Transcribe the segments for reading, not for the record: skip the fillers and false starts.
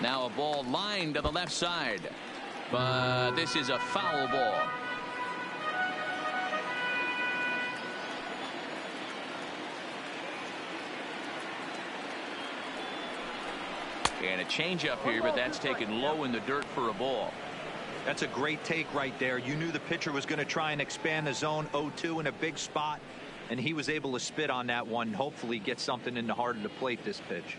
Now a ball lined to the left side, but this is a foul ball. And a changeup here, but that's taken low in the dirt for a ball. That's a great take right there. You knew the pitcher was going to try and expand the zone 0-2 in a big spot, and he was able to spit on that one. Hopefully get something in the heart of the plate this pitch.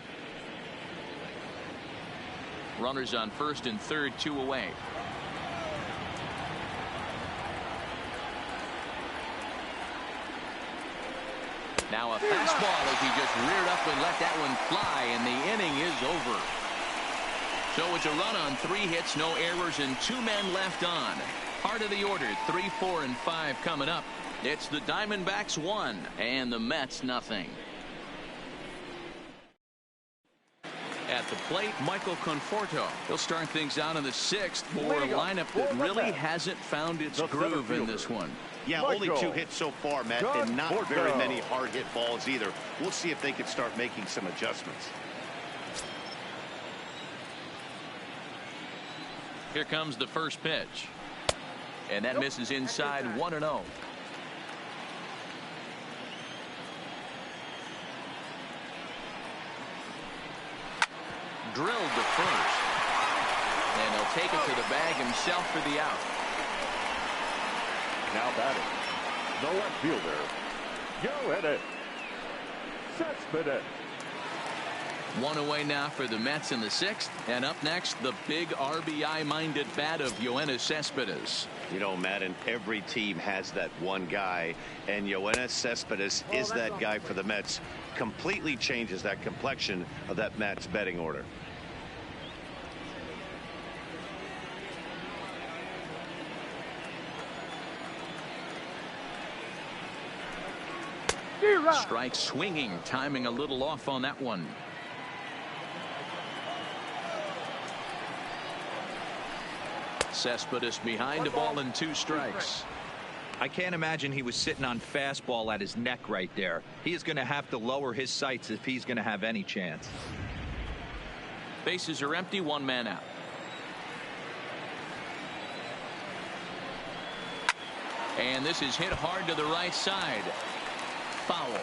Runners on first and third, 2 away. Now a fastball as he just reared up and let that one fly, and the inning is over. So it's a run on 3 hits, no errors, and 2 men left on. Part of the order, 3, 4, and 5 coming up. It's the Diamondbacks 1 and the Mets nothing. At the plate, Michael Conforto. He'll start things out in the 6th for a lineup that really hasn't found its groove in this one. Yeah, only 2 hits so far, Matt, and not very many hard hit balls either. We'll see if they can start making some adjustments. Here comes the first pitch, and that misses inside 1-0. Drilled to first, and he'll take it to the bag himself for the out. Now batting, the left fielder, Yoenis Cespedes. 1 away now for the Mets in the 6th, and up next, the big RBI-minded bat of Yoenis Cespedes. You know, Matt, and every team has that one guy, and Yoenis Cespedes is that guy for the Mets. Completely changes that complexion of that Mets betting order. Strike swinging, timing a little off on that one. Cespedes behind, a ball and 2 strikes. I can't imagine he was sitting on fastball at his neck right there. He is going to have to lower his sights if he's going to have any chance. Bases are empty, 1 man out. And this is hit hard to the right side. Foul.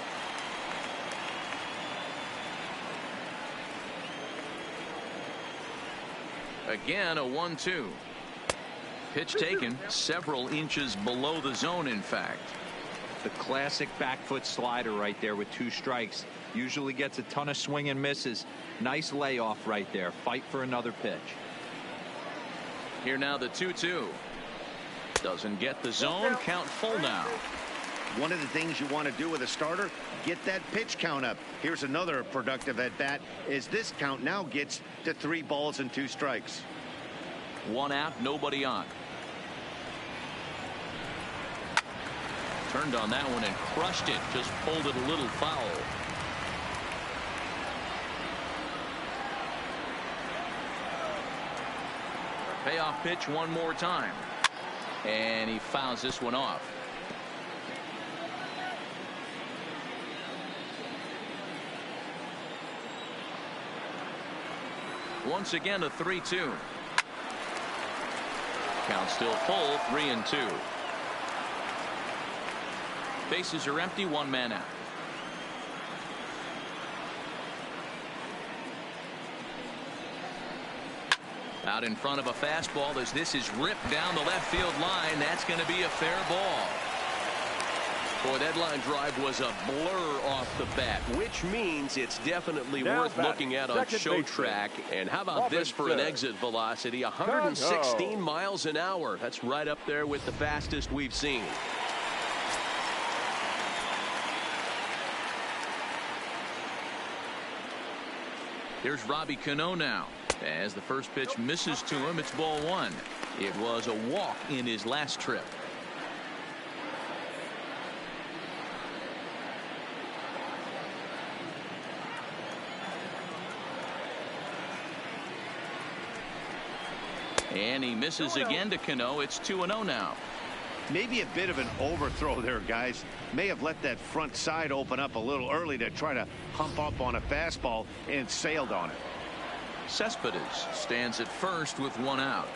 Again, a 1-2. Pitch taken several inches below the zone, in fact. The classic back foot slider right there with 2 strikes. Usually gets a ton of swing and misses. Nice layoff right there. Fight for another pitch. Here now the 2-2. Doesn't get the zone. Count full now. One of the things you want to do with a starter, get that pitch count up. Here's another productive at bat, as this count now gets to 3 balls and 2 strikes. 1 out, nobody on. Turned on that one and crushed it. Just pulled it a little foul. Payoff pitch one more time. And he fouls this one off. Once again, a 3-2. Count still full, 3-2. Bases are empty, 1 man out. Out in front of a fastball as this is ripped down the left field line. That's going to be a fair ball. Boy, that line drive was a blur off the bat, which means it's definitely worth looking at on show track. And how about this for an exit velocity? 116 miles an hour. That's right up there with the fastest we've seen. Here's Robbie Cano now. As the first pitch misses to him, it's ball 1. It was a walk in his last trip. And he misses again to Cano. It's 2-0 now. Maybe a bit of an overthrow there, guys. May have let that front side open up a little early to try to hump up on a fastball and sailed on it. Cespedes stands at first with one out.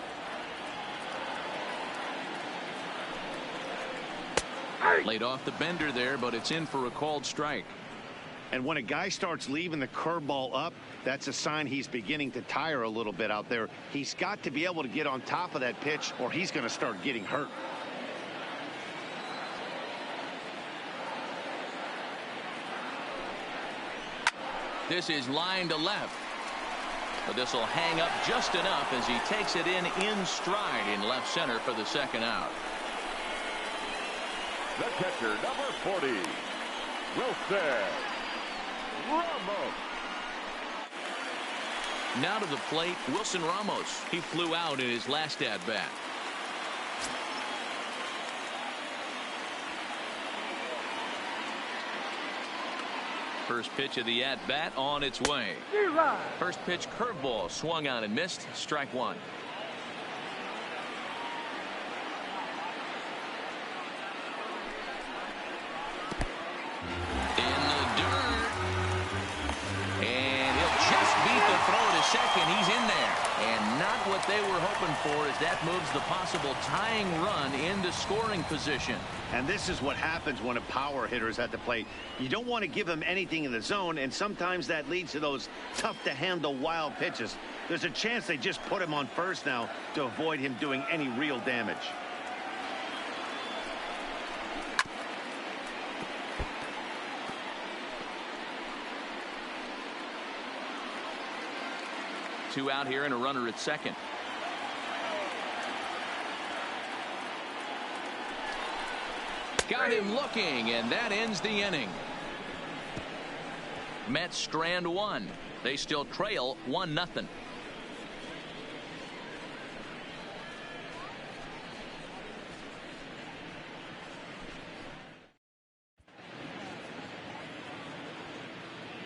Laid off the bender there, but it's in for a called strike. And when a guy starts leaving the curveball up, that's a sign he's beginning to tire a little bit out there. He's got to be able to get on top of that pitch, or he's going to start getting hurt. This is line to left. But this will hang up just enough as he takes it in stride in left center for the second out. The catcher, number 40, Wilson Ramos. Now to the plate, Wilson Ramos. He flew out in his last at-bat. First pitch of the at-bat on its way. First pitch curveball swung on and missed. Strike one. In the dirt. And he'll just beat the throw to second. He's in there. And not what they were hoping for as that moves the possible tying run into scoring position. And this is what happens when a power hitter is at the plate. You don't want to give him anything in the zone, and sometimes that leads to those tough-to-handle wild pitches. There's a chance they just put him on first now to avoid him doing any real damage. Two out here and a runner at second. Got him looking, and that ends the inning. Mets strand one. They still trail 1-0.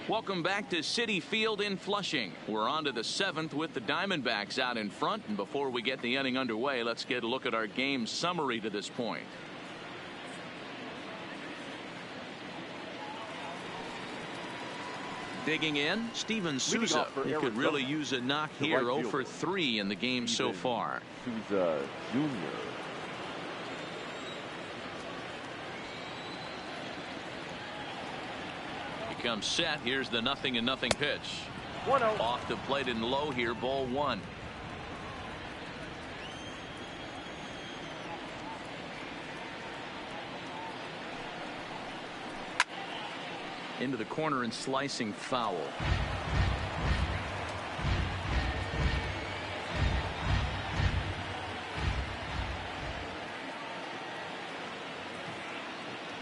Welcome back to Citi Field in Flushing. We're on to the 7th with the Diamondbacks out in front. And before we get the inning underway, let's get a look at our game summary to this point. Digging in, Steven Souza. He could really use a knock here. 0 for 3 in the game so far. Souza Jr. He comes set. Here's the 0-0 pitch. 1-0. Off the plate and low here. Ball one. Into the corner and slicing foul.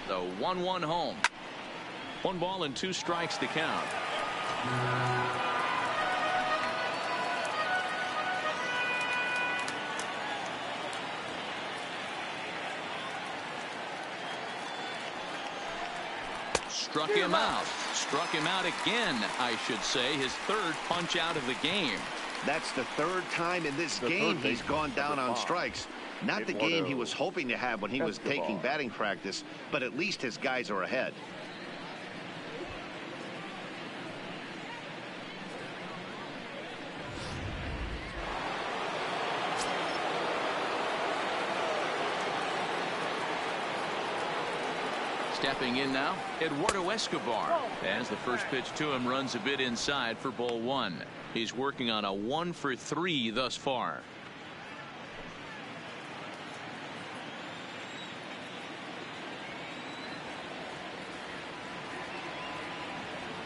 The 1-1 home. 1 ball and 2 strikes to count. Struck him out. Struck him out again, I should say. His 3rd punch out of the game. That's the 3rd time in this game he's gone down on strikes. Not the game he was hoping to have when he was taking batting practice, but at least his guys are ahead. Stepping in now, Eduardo Escobar. As the first pitch to him runs a bit inside for ball one. He's working on a 1 for 3 thus far.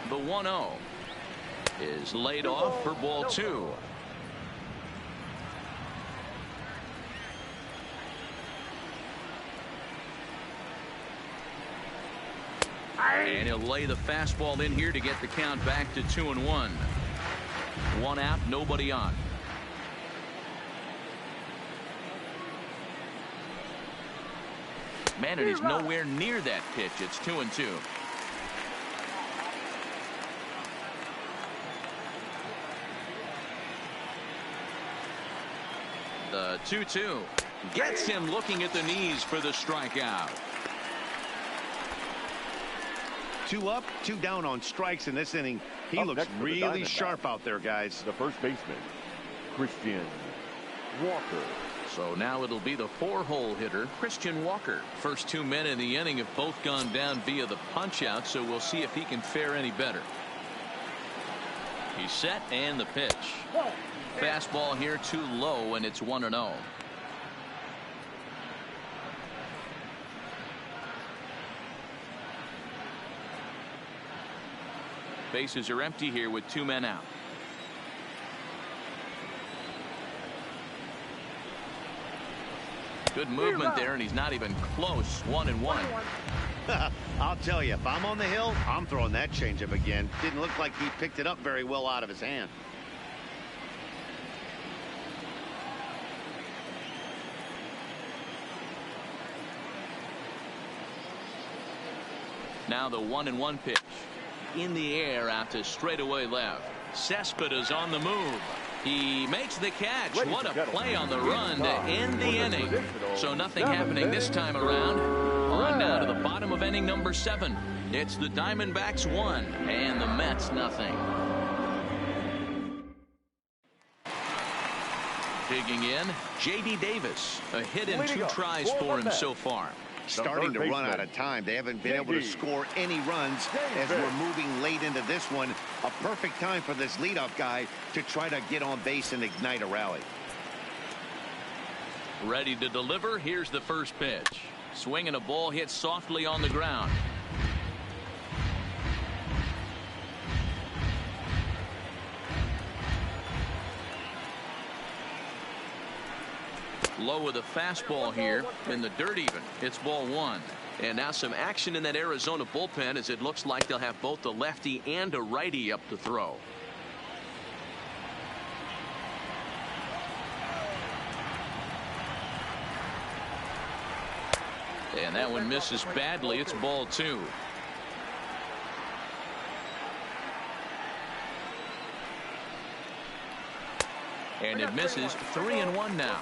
The 1-0 is laid off for ball two. And he'll lay the fastball in here to get the count back to 2-1. 1 out, nobody on. Man, it is nowhere near that pitch. It's 2-2. The 2-2 gets him looking at the knees for the strikeout. 2 up, 2 down on strikes in this inning. He looks really sharp out there, guys. The first baseman, Christian Walker. So now it'll be the 4-hole hitter, Christian Walker. First 2 men in the inning have both gone down via the punch-out, so we'll see if he can fare any better. He's set, and the pitch. Fastball here too low, and it's 1-0. Bases are empty here with 2 men out. Good movement there, and he's not even close. 1-1. I'll tell you, if I'm on the hill, I'm throwing that changeup again. Didn't look like he picked it up very well out of his hand. Now the 1-1 pitch. In the air out to straightaway left. Cespedes on the move. He makes the catch. What a play on the run to end the inning. So nothing happening this time around. On now to the bottom of inning number 7. It's the Diamondbacks 1 and the Mets nothing. Digging in, J.D. Davis. A hit in 2 tries for him so far. Starting to run out of time. They haven't been able to score any runs as we're moving late into this one. A perfect time for this leadoff guy to try to get on base and ignite a rally. Ready to deliver. Here's the first pitch. Swinging a ball hit softly on the ground. Low with a fastball here in the dirt even. It's ball 1. And now some action in that Arizona bullpen as it looks like they'll have both a lefty and a righty up to throw. And that one misses badly. It's ball 2. And it misses. 3-1 now.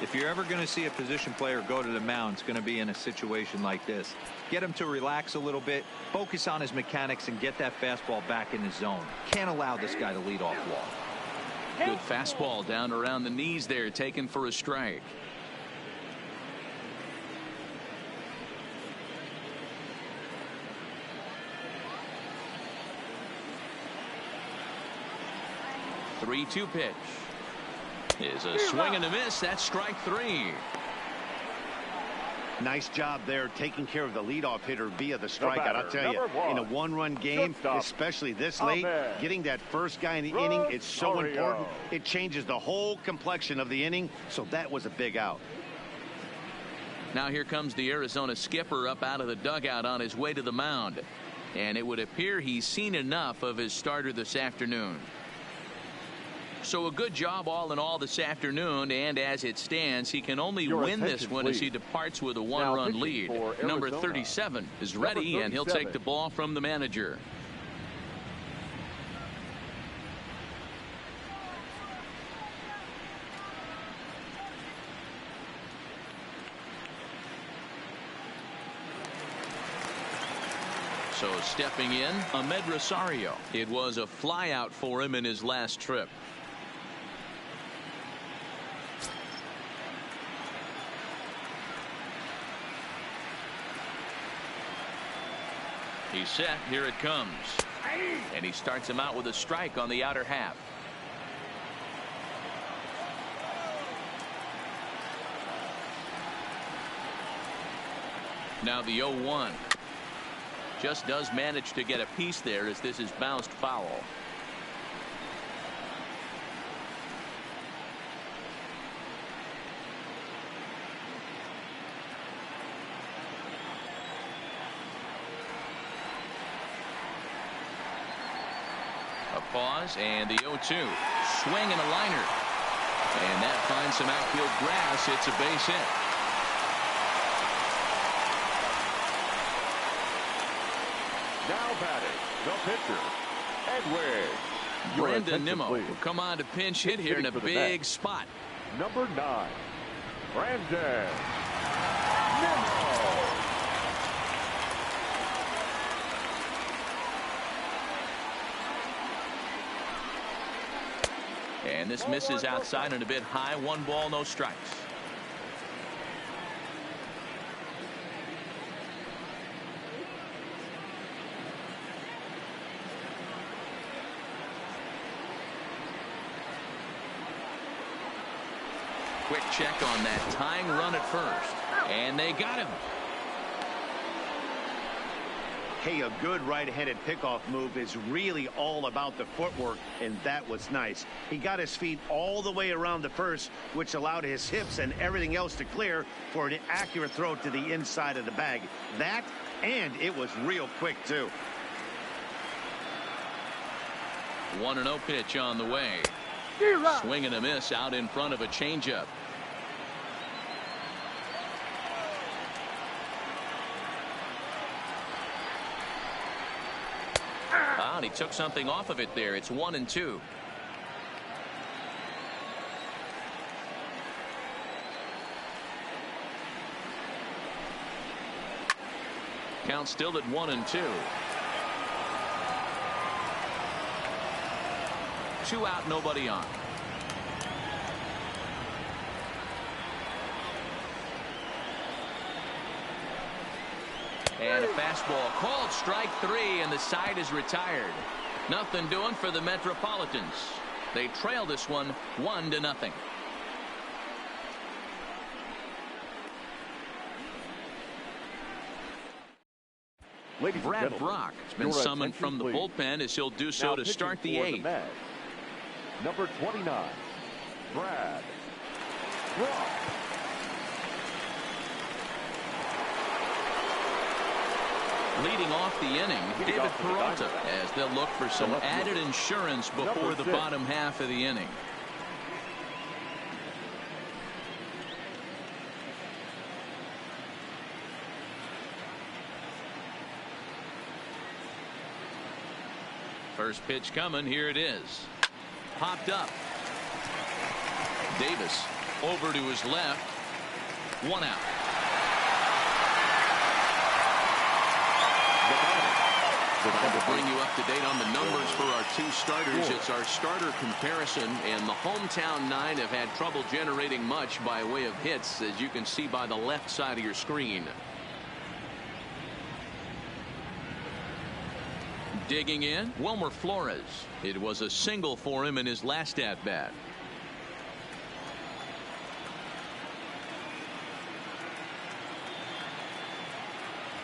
If you're ever going to see a position player go to the mound, it's going to be in a situation like this. Get him to relax a little bit, focus on his mechanics, and get that fastball back in his zone. Can't allow this guy to lead off walk. Good fastball down around the knees there, taken for a strike. The 3-2 pitch. Is a swing and a miss. That's strike 3. Nice job there taking care of the leadoff hitter via the strikeout. I'll tell you, in a 1-run game, especially this late, getting that first guy in the inning, it's so important. It changes the whole complexion of the inning, so that was a big out. Now here comes the Arizona skipper up out of the dugout on his way to the mound. And it would appear he's seen enough of his starter this afternoon. So a good job all in all this afternoon, and as it stands, he can only win this one as he departs with a 1-run lead. Number 37 is ready, and he'll take the ball from the manager. So stepping in, Ahmed Rosario. It was a flyout for him in his last trip. He's set. Here it comes. And he starts him out with a strike on the outer half. Now the 0-1. Just does manage to get a piece there as this is bounced foul. A pause and the 0-2. Swing and a liner. And that finds some outfield grass. It's a base hit. Now batting, the pitcher, Edwin. Brandon Nimmo will come on to pinch hit here in a big spot. Number 9, Brandon Nimmo. And this misses outside and a bit high. 1 ball, no strikes. Quick check on that tying run at first. And they got him. Hey, a good right-handed pickoff move is really all about the footwork, and that was nice. He got his feet all the way around the first, which allowed his hips and everything else to clear for an accurate throw to the inside of the bag. That, and it was real quick, too. 1-0 pitch on the way. Swing and a miss out in front of a changeup. And he took something off of it there. It's 1-2. Count still at 1-2. 2 out, nobody on. And a fastball called strike 3, and the side is retired. Nothing doing for the Metropolitans. They trail this one 1-0. Brad Brock has been summoned from the bullpen, as he'll do so to start the 8th. Number 29, Brad Brock. Leading off the inning, David Peralta, as they'll look for some added insurance before the bottom half of the inning. First pitch coming. Here it is. Popped up. Davis over to his left. 1 out. To bring you up to date on the numbers for our 2 starters. It's our starter comparison, and the hometown 9 have had trouble generating much by way of hits, as you can see by the left side of your screen. Digging in, Wilmer Flores. It was a single for him in his last at-bat.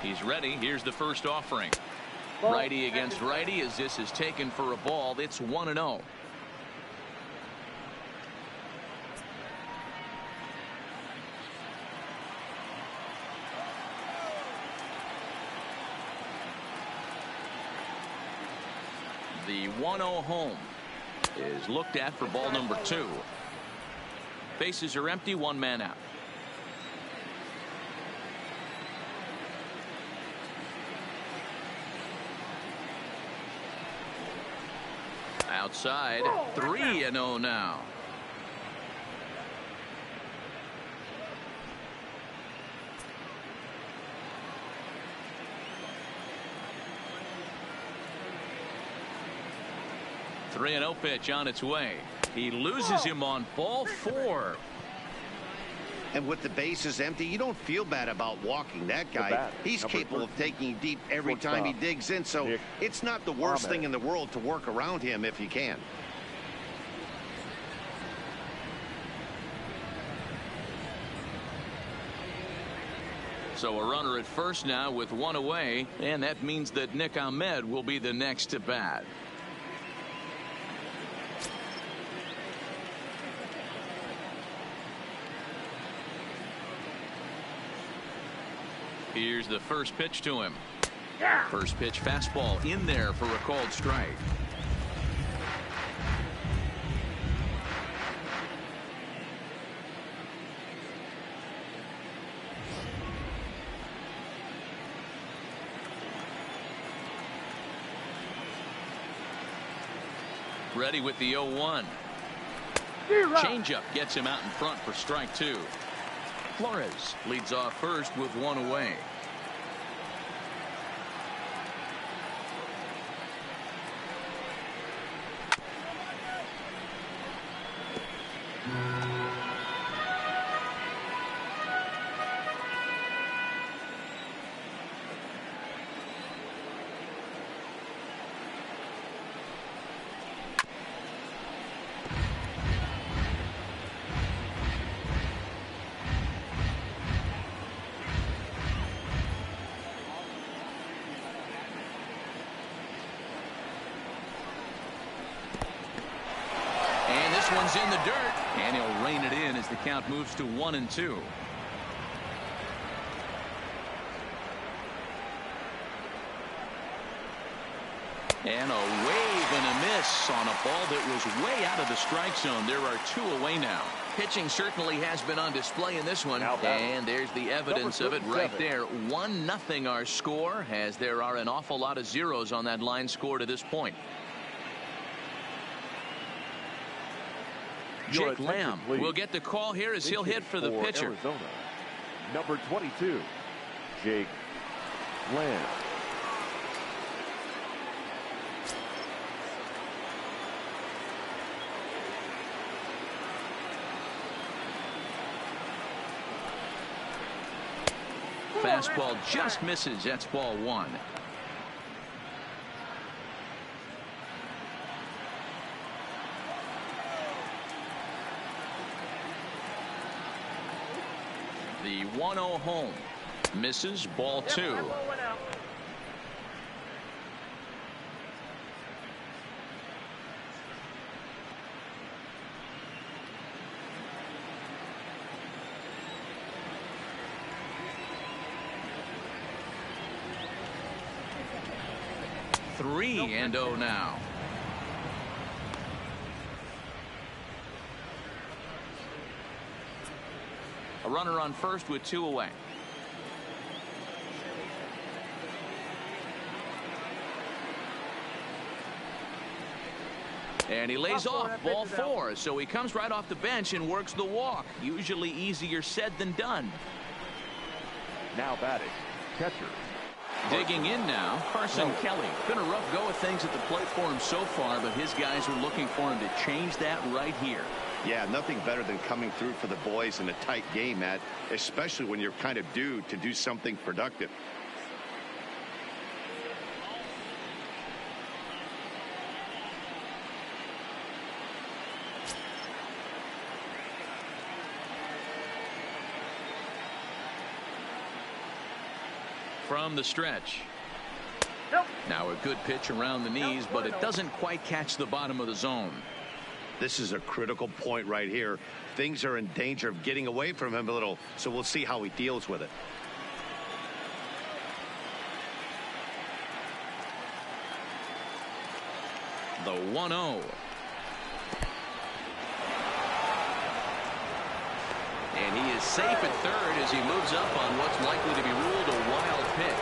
He's ready. Here's the first offering. Righty against righty, as this is taken for a ball. It's 1-0. The 1-0 home is looked at for ball number 2. Bases are empty, 1 man out. Outside, 3-0 now. Three and 0 pitch on its way. He loses him on ball 4. And with the bases empty, you don't feel bad about walking that guy. He's capable of taking deep every time he digs in, so it's not the worst thing in the world to work around him if you can. So a runner at first now with 1 away, and that means that Nick Ahmed will be the next to bat. Here's the first pitch to him. First pitch fastball in there for a called strike. Ready with the 0-1. Changeup gets him out in front for strike 2. Flores leads off first with 1 away. one's in the dirt, and he'll rein it in as the count moves to 1-2. And a wave and a miss on a ball that was way out of the strike zone. There are 2 away now. Pitching certainly has been on display in this one, and there's the evidence of it right there. 1-0 our score, as there are an awful lot of zeros on that line score to this point. Jake Lamb will get the call here as he'll hit for the pitcher. Arizona, number 22, Jake Lamb. Fastball just misses. That's ball 1. The 1-0 home misses. Ball 2. Three and 0 now. A runner on first with 2 away. And he lays off. Ball 4. So he comes right off the bench and works the walk. Usually easier said than done. Now batting, catcher. Digging in now, Carson Kelly. Been a rough go of things at the plate for him so far, but his guys are looking for him to change that right here. Yeah, nothing better than coming through for the boys in a tight game, Matt, especially when you're kind of due to do something productive. From the stretch. Now a good pitch around the knees, but it doesn't quite catch the bottom of the zone. This is a critical point right here. Things are in danger of getting away from him a little, so we'll see how he deals with it. The 1-0. And he is safe at third as he moves up on what's likely to be ruled a wild pitch.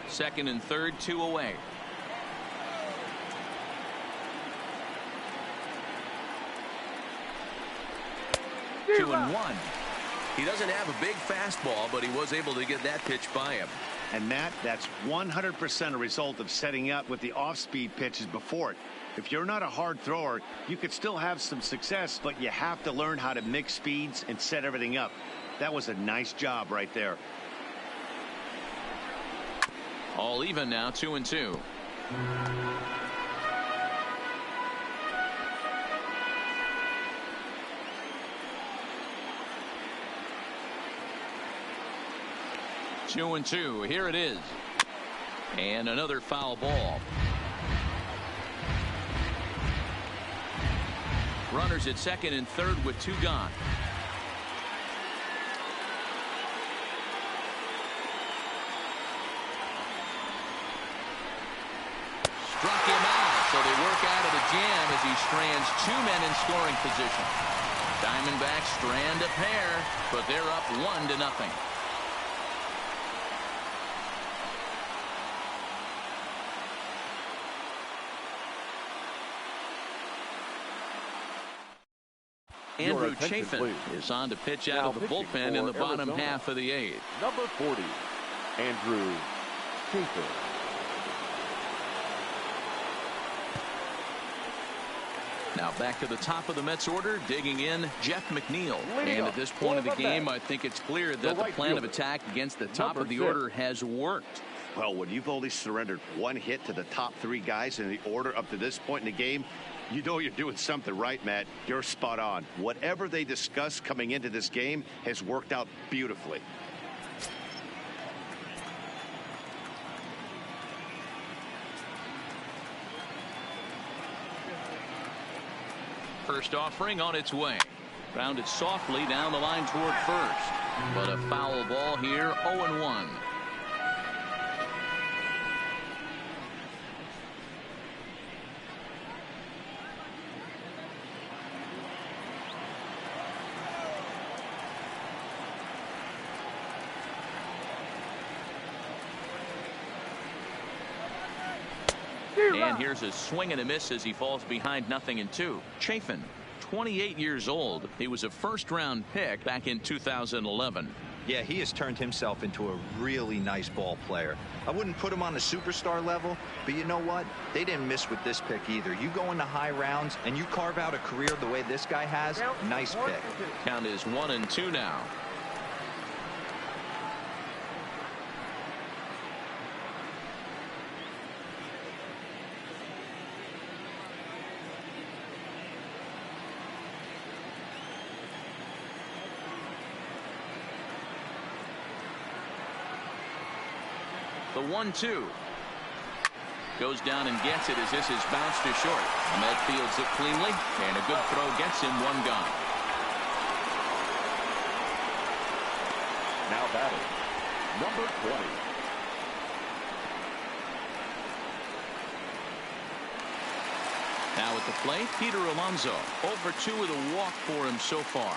Second and third, 2 away. Two and 1. He doesn't have a big fastball, but he was able to get that pitch by him. And Matt, that's 100% a result of setting up with the off-speed pitches before it. If you're not a hard thrower, you could still have some success, but you have to learn how to mix speeds and set everything up. That was a nice job right there. All even now, 2 and 2. Two and 2. Here it is. And another foul ball. Runners at second and third with 2 gone. Struck him out, so they work out of the jam as he strands 2 men in scoring position. Diamondbacks strand a pair, but they're up 1-0. Andrew Chafin is on to pitch out of the bullpen in the bottom half of the 8th. Number 40, Andrew Chafin. Now back to the top of the Mets order, digging in, Jeff McNeil. And at this point of the game, I think it's clear that the plan of attack against the top of the order has worked. Well, when you've only surrendered one hit to the top three guys in the order up to this point in the game, you know you're doing something right, Matt. You're spot on. Whatever they discussed coming into this game has worked out beautifully. First offering on its way. Grounded softly down the line toward first. But a foul ball here, 0-1. And here's a swing and a miss as he falls behind 0-2. Chafin, 28 years old. He was a first-round pick back in 2011. Yeah, he has turned himself into a really nice ball player. I wouldn't put him on the superstar level, but you know what? They didn't miss with this pick either. You go into high rounds and you carve out a career the way this guy has, nice pick. Count is 1-2 now. The 1-2 goes down and gets it as this is bounced to short. Ahmed fields it cleanly, and a good throw gets him one gone. Now batting, number 20. Now at the plate, Peter Alonso. 0-2 with a walk for him so far.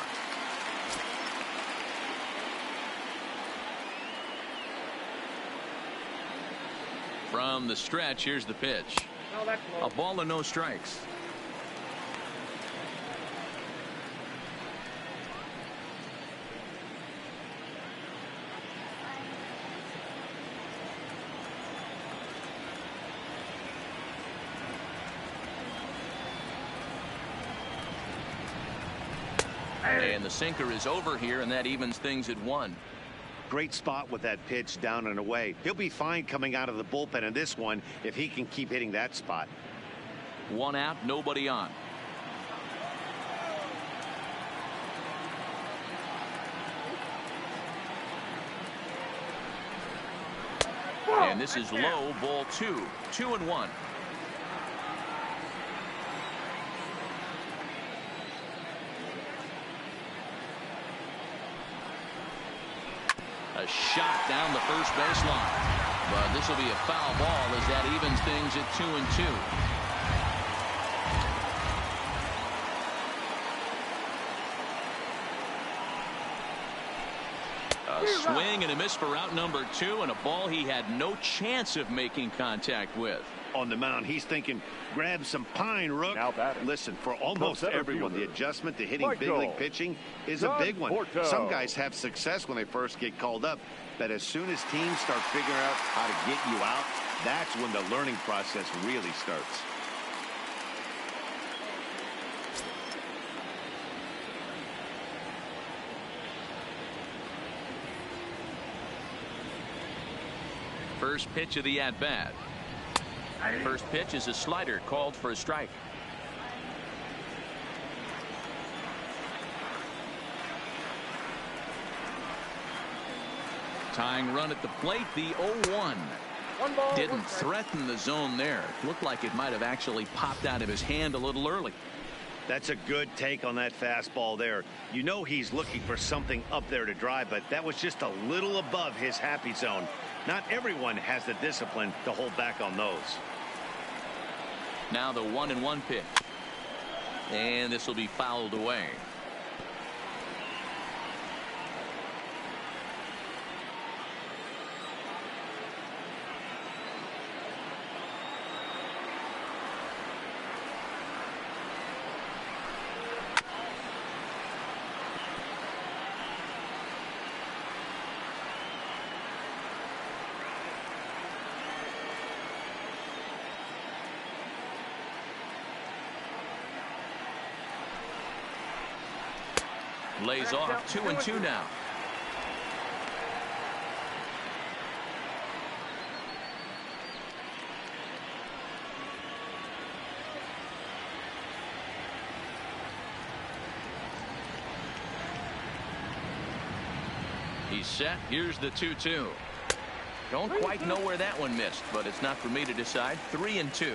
From the stretch, here's the pitch. A ball and no strikes. And the sinker is over here, and that evens things at 1. Great spot with that pitch down and away. He'll be fine coming out of the bullpen in this one if he can keep hitting that spot. 1 out, nobody on. And this is low, ball 2. 2-1. A shot down the first baseline. But this will be a foul ball as that evens things at 2-2. A swing and a miss for out number 2, and a ball he had no chance of making contact with. On the mound, he's thinking, grab some pine, Rook. Now batting. Listen, for almost everyone, the adjustment to hitting big Michael league pitching is a big one. Some guys have success when they first get called up, but as soon as teams start figuring out how to get you out, that's when the learning process really starts. First pitch of the at-bat. First pitch is a slider called for a strike. Tying run at the plate, the 0-1. Didn't threaten the zone there. Looked like it might have actually popped out of his hand a little early. That's a good take on that fastball there. You know he's looking for something up there to drive, but that was just a little above his happy zone. Not everyone has the discipline to hold back on those. Now the 1-1 pitch. And this will be fouled away. Lays off 2-2 now. He's set. Here's the 2-2. Don't quite know where that one missed, but it's not for me to decide. 3-2.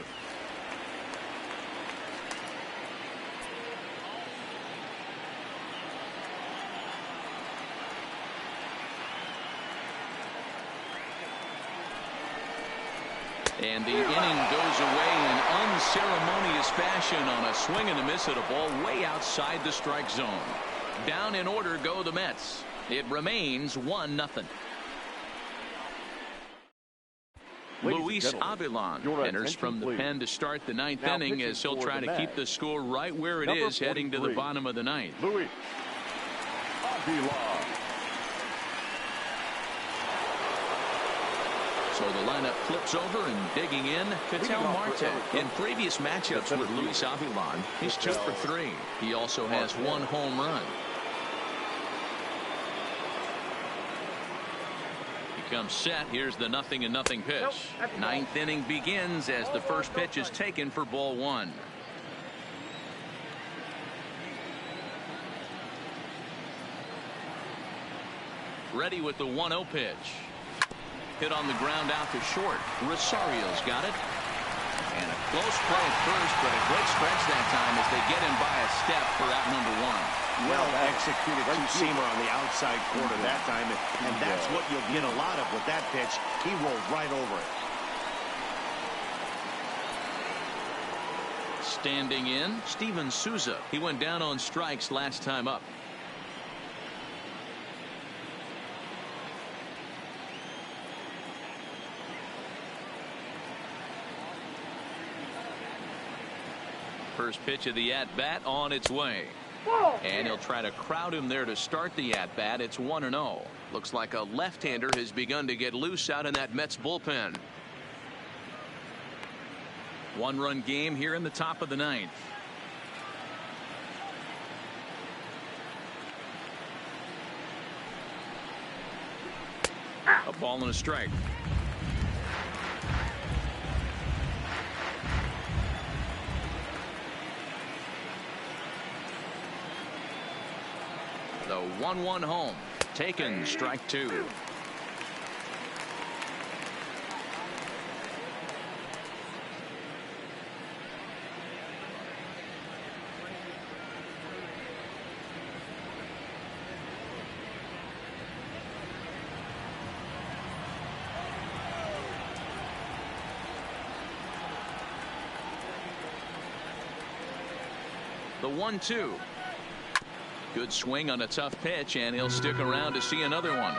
And the inning goes away in unceremonious fashion on a swing and a miss at a ball way outside the strike zone. Down in order go the Mets. It remains 1-0. Luis Avilan enters from the pen to start the ninth inning as he'll try to keep the score right where it is heading to the bottom of the ninth. Luis Avilan. So the lineup flips over and digging in, Ketel Marte. In previous matchups with Luis Avilan, he's 2 for 3. He also has 1 home run. He comes set. Here's the 0-0 pitch. Ninth inning begins as the first pitch is taken for ball 1. Ready with the 1-0 pitch. Hit on the ground out to short. Rosario's got it. And a close play at first, but a great stretch that time as they get him by a step for out number 1. Well executed two-seamer on the outside corner that time, and that's what you'll get a lot of with that pitch. He rolled right over it. Standing in, Steven Souza. He went down on strikes last time up. First pitch of the at-bat on its way. And he'll try to crowd him there to start the at-bat. It's 1-0. Looks like a left-hander has begun to get loose out in that Mets bullpen. 1-run game here in the top of the ninth. A ball and a strike. The 1-1 home. Taken, strike 2. The 1-2. Good swing on a tough pitch, and he'll stick around to see another one.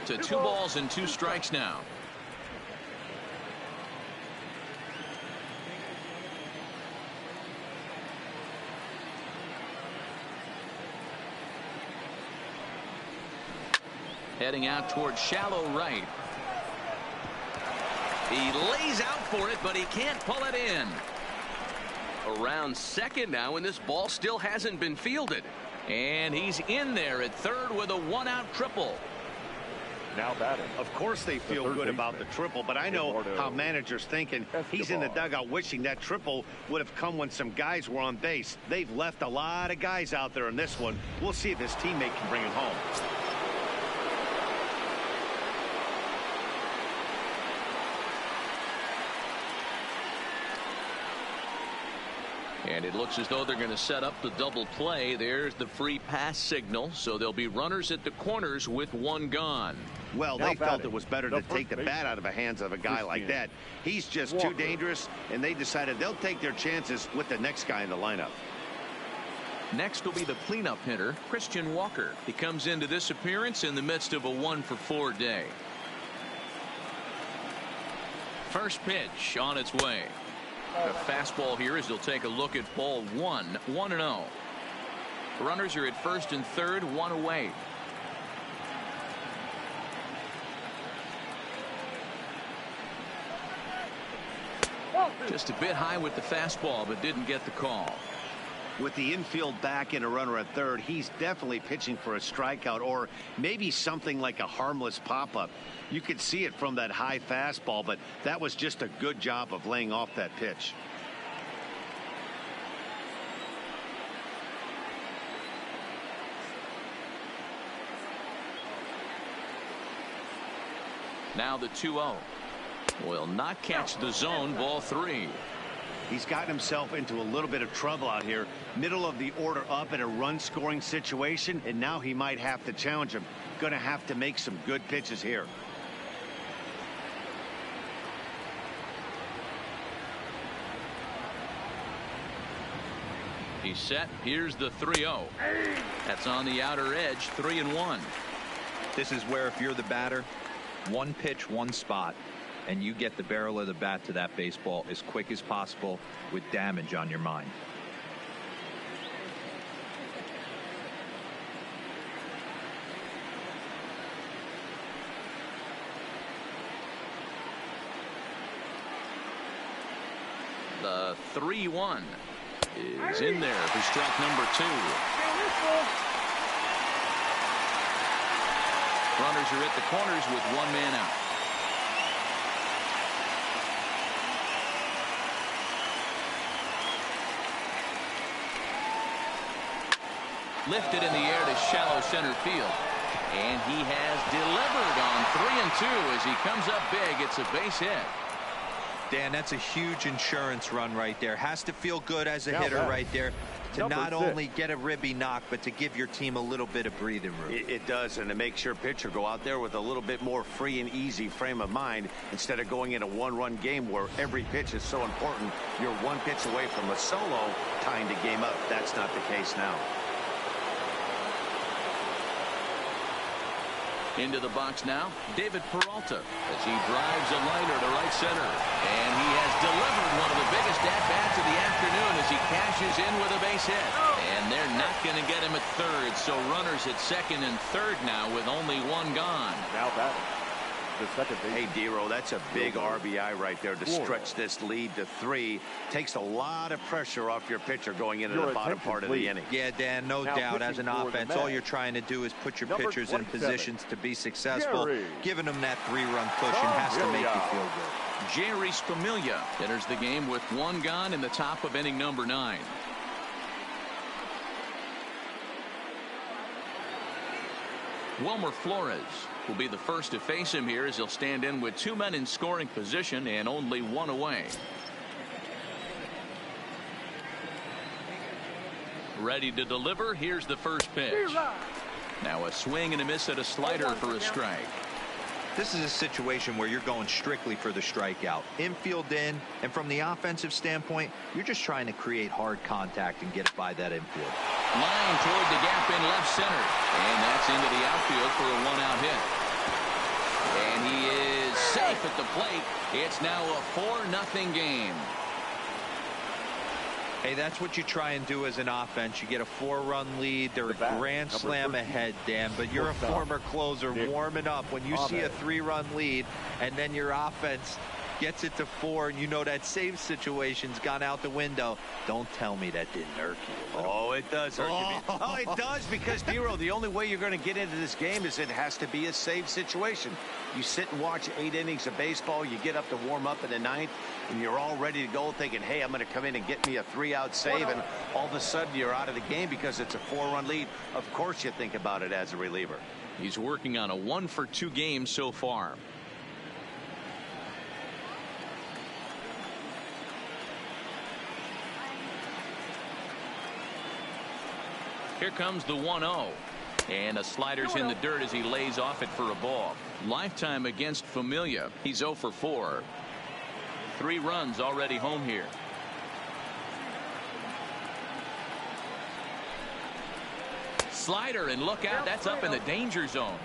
To 2 balls and 2 strikes now. Heading out towards shallow right. He lays out for it, but he can't pull it in. Around second now, and this ball still hasn't been fielded. And he's in there at third with a 1-out triple. Now batting. Of course they feel good about the triple, but I know how managers thinking. He's in the dugout wishing that triple would have come when some guys were on base. They've left a lot of guys out there in this one. We'll see if his teammate can bring it home. And it looks as though they're going to set up the double play. There's the free pass signal. So there'll be runners at the corners with 1 gone. Well, they felt it was better to take the bat out of the hands of a guy like that. He's just too dangerous, and they decided they'll take their chances with the next guy in the lineup. Next will be the cleanup hitter, Christian Walker. He comes into this appearance in the midst of a 1-for-4 day. First pitch on its way. A fastball here as they'll take a look at ball 1. 1-0. Runners are at first and third, 1 away. Just a bit high with the fastball, but didn't get the call. With the infield back and a runner at third, he's definitely pitching for a strikeout or maybe something like a harmless pop-up. You could see it from that high fastball, but that was just a good job of laying off that pitch. Now the 2-0 will not catch the zone. Ball 3. He's gotten himself into a little bit of trouble out here. Middle of the order up in a run-scoring situation, and now he might have to challenge him. Going to have to make some good pitches here. He's set. Here's the 3-0. That's on the outer edge. 3-1. This is where if you're the batter, one pitch, one spot, and you get the barrel of the bat to that baseball as quick as possible with damage on your mind. The 3-1 is in there for strike number 2. Runners are at the corners with one man out. Lifted in the air to shallow center field. And he has delivered on 3-2 as he comes up big. It's a base hit. Dan, that's a huge insurance run right there. Has to feel good as a hitter right there to not only get a ribby knock, but to give your team a little bit of breathing room. It does, and it makes your pitcher go out there with a little bit more free and easy frame of mind instead of going in a one-run game where every pitch is so important. You're one pitch away from a solo tying the game up. That's not the case now. Into the box now, David Peralta as he drives a liner to right center. And he has delivered one of the biggest at-bats of the afternoon as he cashes in with a base hit. And they're not going to get him at third, so runners at second and third now with only one gone. Now batting, the second base. Hey, Dero, that's a big RBI right there to stretch this lead to 3. Takes a lot of pressure off your pitcher going into the bottom part of the inning. Yeah, Dan, no doubt. As an offense, all you're trying to do is put your pitchers in positions to be successful. Giving them that 3-run cushion has to make you feel good. Jerry Familia enters the game with one gone in the top of inning number 9. Wilmer Flores will be the first to face him here as he'll stand in with 2 men in scoring position and only 1 away. Ready to deliver. Here's the first pitch. Now a swing and a miss at a slider for a strike. This is a situation where you're going strictly for the strikeout. Infield in, and from the offensive standpoint, you're just trying to create hard contact and get it by that infield. Line toward the gap in left center. And that's into the outfield for a 1-out hit. And he is safe at the plate. It's now a 4-0 game. Hey, that's what you try and do as an offense. You get a 4-run lead. They're a grand slam ahead, Dan, but you're a former closer warming up. When you see a 3-run lead and then your offense gets it to 4 and you know that save situation's gone out the window, don't tell me that didn't irk you. Oh, it does irk you. Oh, it does, because, Dero, the only way you're going to get into this game is it has to be a save situation. You sit and watch 8 innings of baseball, you get up to warm up in the 9th, and you're all ready to go thinking, hey, I'm going to come in and get me a 3-out save, and all of a sudden you're out of the game because it's a 4-run lead. Of course you think about it as a reliever. He's working on a 1-for-2 game so far. Here comes the 1-0. And a slider's in the dirt as he lays off it for a ball. Lifetime against Familia. He's 0 for 4. 3 runs already home here. Slider, and look out, that's up in the danger zone.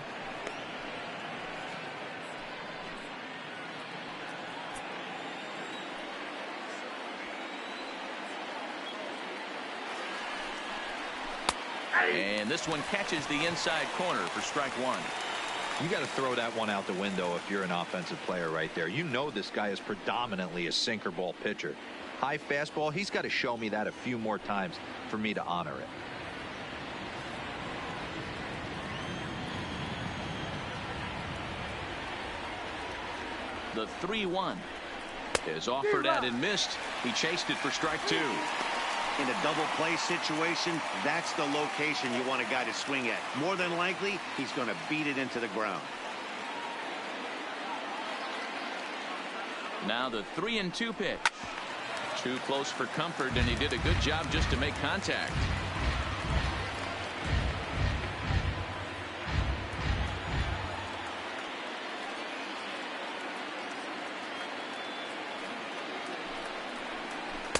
And this one catches the inside corner for strike 1. You got to throw that one out the window if you're an offensive player right there. You know this guy is predominantly a sinker ball pitcher. high fastball, he's got to show me that a few more times for me to honor it. The 3-1 is offered at and missed. He chased it for strike 2. In a double play situation, that's the location you want a guy to swing at. More than likely, he's going to beat it into the ground. Now the 3-2 pitch. Too close for comfort, and he did a good job just to make contact.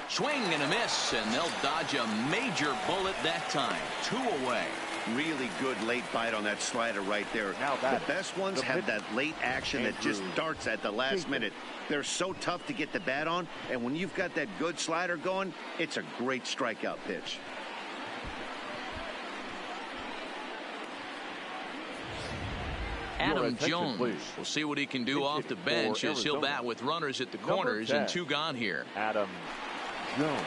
Swing and a miss, and they'll dodge a major bullet that time. 2 away. Really good late bite on that slider right there. Now the best ones have that late action that just darts at the last minute. They're so tough to get the bat on, and when you've got that good slider going, it's a great strikeout pitch. Adam Jones will see what he can do off the bench as he'll bat with runners at the corners and 2 gone here. Adam Jones.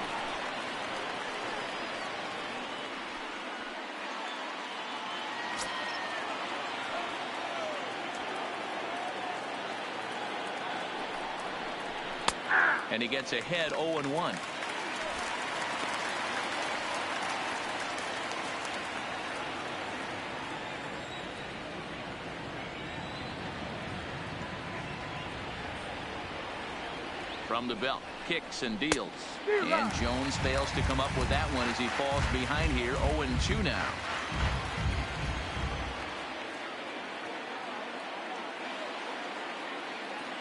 And he gets ahead 0-1. From the belt, kicks and deals. And Jones fails to come up with that one as he falls behind here. 0-2 now.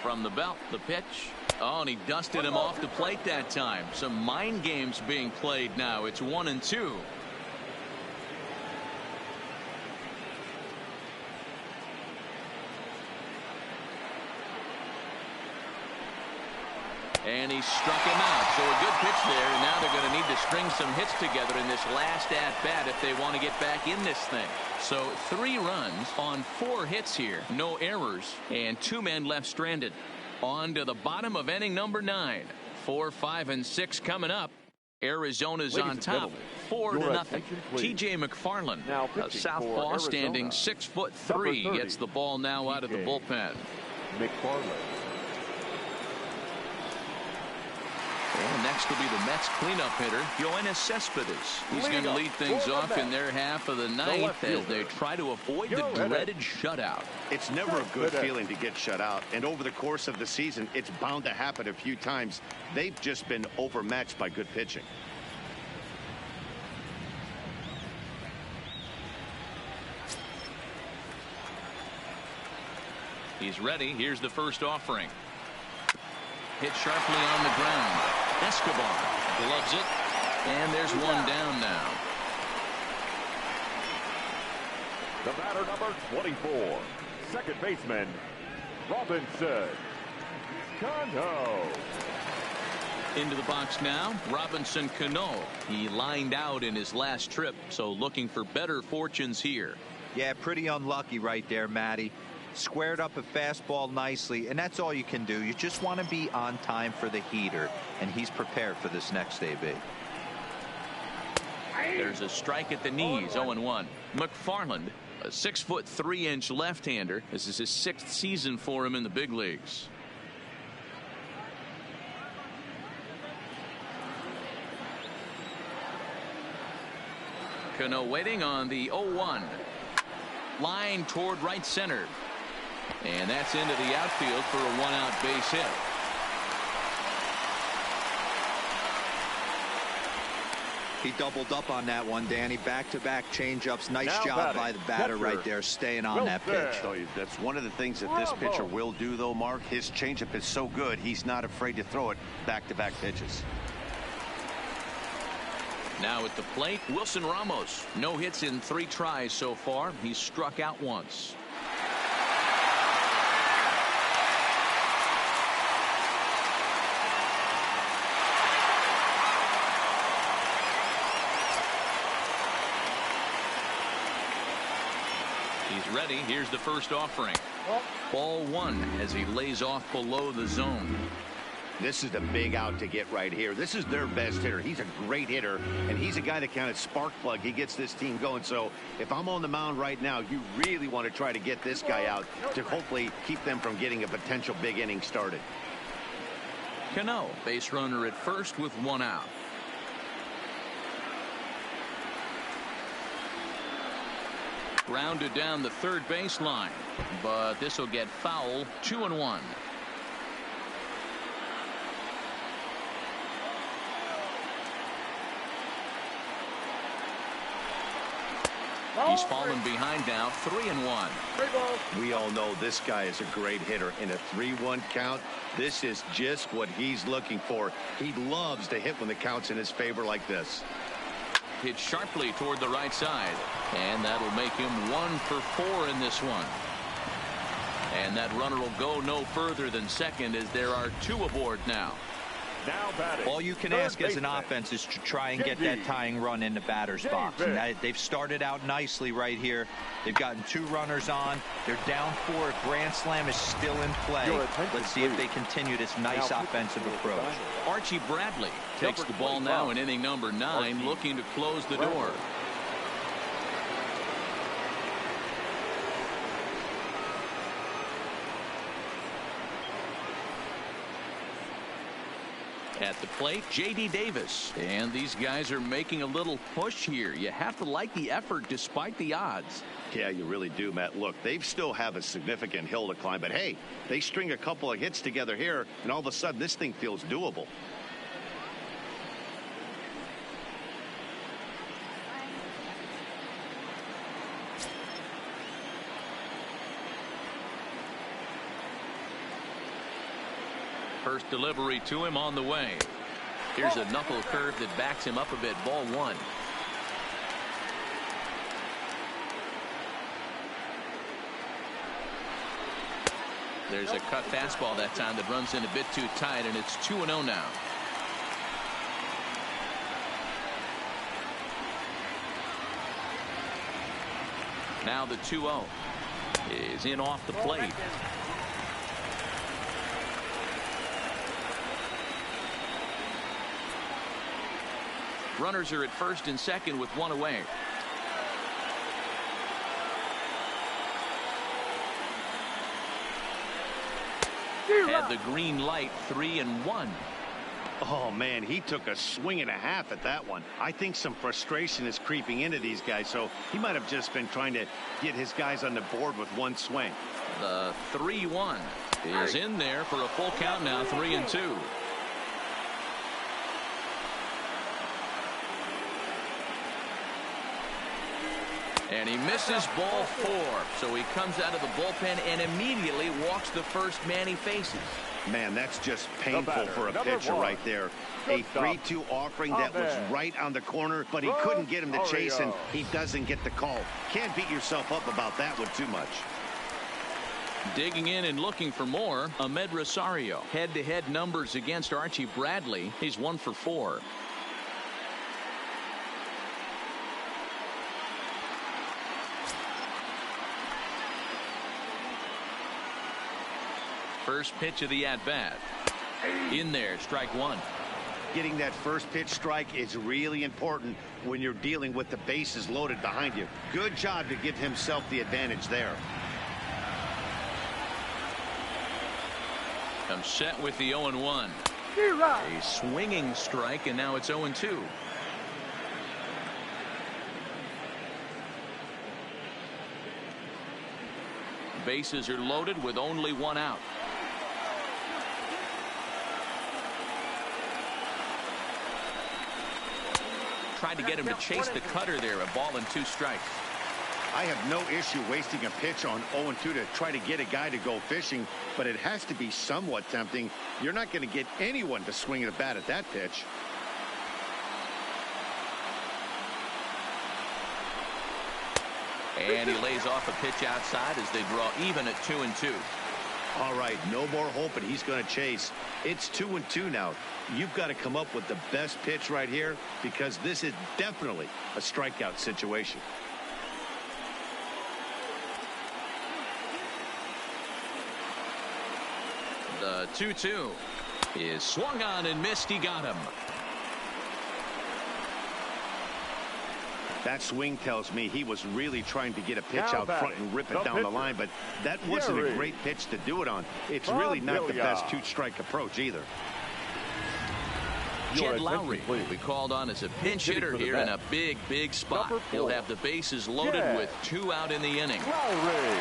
From the belt, the pitch. Oh, and he dusted him off the plate that time. Some mind games being played now. It's 1-2. And he struck him out. So a good pitch there. And now they're going to need to string some hits together in this last at-bat if they want to get back in this thing. So 3 runs on 4 hits here. No errors. And 2 men left stranded. On to the bottom of inning number 9. 4, 5, and 6 coming up. Arizona's on top, 4-0. T.J. McFarland, a southpaw standing 6'3", gets the ball now out of the bullpen. McFarland. And next will be the Mets cleanup hitter, Yoenis Cespedes. He's going to lead things off in their half of the ninth as they try to avoid the dreaded shutout. It's never a good feeling to get shut out, and over the course of the season, it's bound to happen a few times. They've just been overmatched by good pitching. He's ready. Here's the first offering. Hit sharply on the ground. Escobar gloves it, and there's one down now. The batter number 24, second baseman, Robinson Cano. Into the box now, Robinson Cano. He lined out in his last trip, so looking for better fortunes here. Yeah, pretty unlucky right there, Matty. Squared up a fastball nicely, and that's all you can do. You just want to be on time for the heater, and he's prepared for this next AB. There's a strike at the knees, 0-1. McFarland, a 6'3" left-hander. This is his 6th season for him in the big leagues. Cano waiting on the 0-1. Line toward right center. And that's into the outfield for a 1-out base hit. He doubled up on that one, Danny. Back-to-back changeups. Nice job by the batter right there, staying on that pitch. That's one of the things that this pitcher will do, though, Mark. His changeup is so good, he's not afraid to throw it back-to-back pitches. Now at the plate, Wilson Ramos. No hits in 3 tries so far. He's struck out once. He's ready. Here's the first offering. Ball 1 as he lays off below the zone. This is the big out to get right here. This is their best hitter. He's a great hitter, and he's a guy that kind of spark plug. He gets this team going. So if I'm on the mound right now, you really want to try to get this guy out to hopefully keep them from getting a potential big inning started. Cano, base runner at first with 1 out. Grounded down the third baseline, but this will get foul. 2-1. He's fallen behind now. 3-1. We all know this guy is a great hitter. In a 3-1 count, this is just what he's looking for. He loves to hit when the count's in his favor like this. Hit sharply toward the right side, and that'll make him 1 for 4 in this one. And that runner will go no further than second as there are 2 aboard now. Now batting. All you can ask as an offense is to try and get that tying run in the batter's box. And they've started out nicely right here. They've gotten 2 runners on. They're down 4. Grand slam is still in play. Let's see if they continue this nice offensive approach. Archie Bradley takes the ball now in inning number 9, looking to close the door. At the plate, J.D. Davis. And these guys are making a little push here. You have to like the effort despite the odds. Yeah, you really do, Matt. Look, they still have a significant hill to climb, but hey, they string a couple of hits together here, and all of a sudden this thing feels doable. First delivery to him on the way. Here's a knuckle curve that backs him up a bit. Ball 1. There's a cut fastball that time that runs in a bit too tight, and it's 2-0 now. Now the 2-0 is in off the plate. Runners are at first and second with 1 away. Had the green light. 3-1. Oh, man, he took a swing and a half at that one. I think some frustration is creeping into these guys, so he might have just been trying to get his guys on the board with 1 swing. The 3-1 is in there for a full count now. 3-2. And he misses ball 4. So he comes out of the bullpen and immediately walks the first man he faces. Man, that's just painful for a pitcher right there. A 3-2 offering that was right on the corner, but he couldn't get him to chase, and he doesn't get the call. Can't beat yourself up about that one too much. Digging in and looking for more, Ahmed Rosario. Head-to-head numbers against Archie Bradley. He's 1 for 4. First pitch of the at-bat. In there, strike 1. Getting that first pitch strike is really important when you're dealing with the bases loaded behind you. Good job to give himself the advantage there. Comes set with the 0-1. A swinging strike, and now it's 0-2. Bases are loaded with only 1 out. Tried to get him to chase the cutter there. A ball and 2 strikes. I have no issue wasting a pitch on 0-2 to try to get a guy to go fishing, but it has to be somewhat tempting. You're not going to get anyone to swing at a bat at that pitch. And he lays off a pitch outside as they draw even at 2-2. All right, no more hope, and he's going to chase. It's 2-2 now. You've got to come up with the best pitch right here because this is definitely a strikeout situation. The 2-2. is swung on and missed. He got him. That swing tells me he was really trying to get a pitch Now out front and rip it down the line, but that wasn't a great pitch to do it on. It's really not the best two-strike approach either. Jed Lowry will be called on as a pinch hitter here in a big spot. He'll have the bases loaded with 2 out in the inning. Lowry.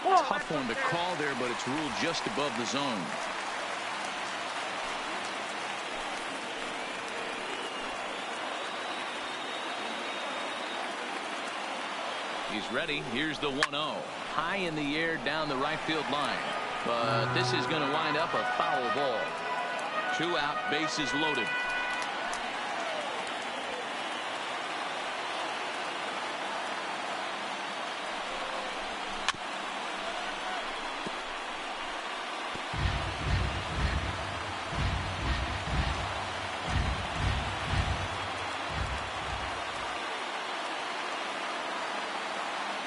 Tough one to call there, but it's ruled just above the zone. He's ready. Here's the 1-0. High in the air down the right field line. But this is going to wind up a foul ball. 2 out, bases loaded.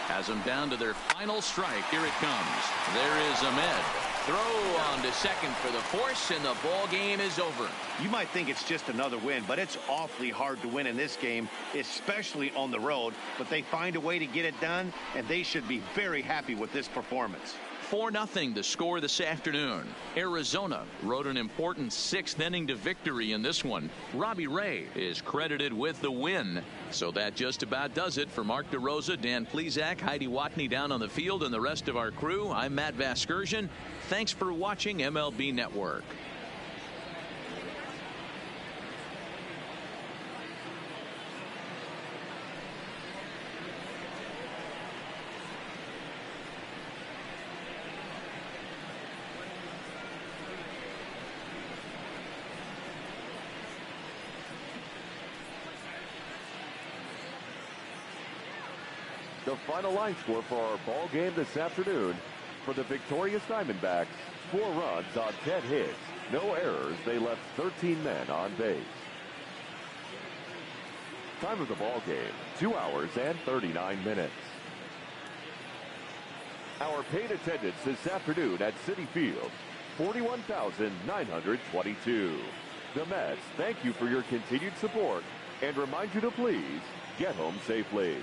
Has them down to their final strike. Here it comes. There is Ahmed. Throw on to second for the force, and the ball game is over. You might think it's just another win, but it's awfully hard to win in this game, especially on the road. But they find a way to get it done, and they should be very happy with this performance. 4-0 the score this afternoon. Arizona rode an important 6th inning to victory in this one. Robbie Ray is credited with the win. So that just about does it for Mark DeRosa, Dan Plesac, Heidi Watney down on the field, and the rest of our crew. I'm Matt Vasgersian. Thanks for watching MLB Network. The final line score for our ball game this afternoon. For the victorious Diamondbacks, 4 runs on 10 hits. No errors. They left 13 men on base. Time of the ball game, 2 hours and 39 minutes. Our paid attendance this afternoon at Citi Field, 41,922. The Mets thank you for your continued support and remind you to please get home safely.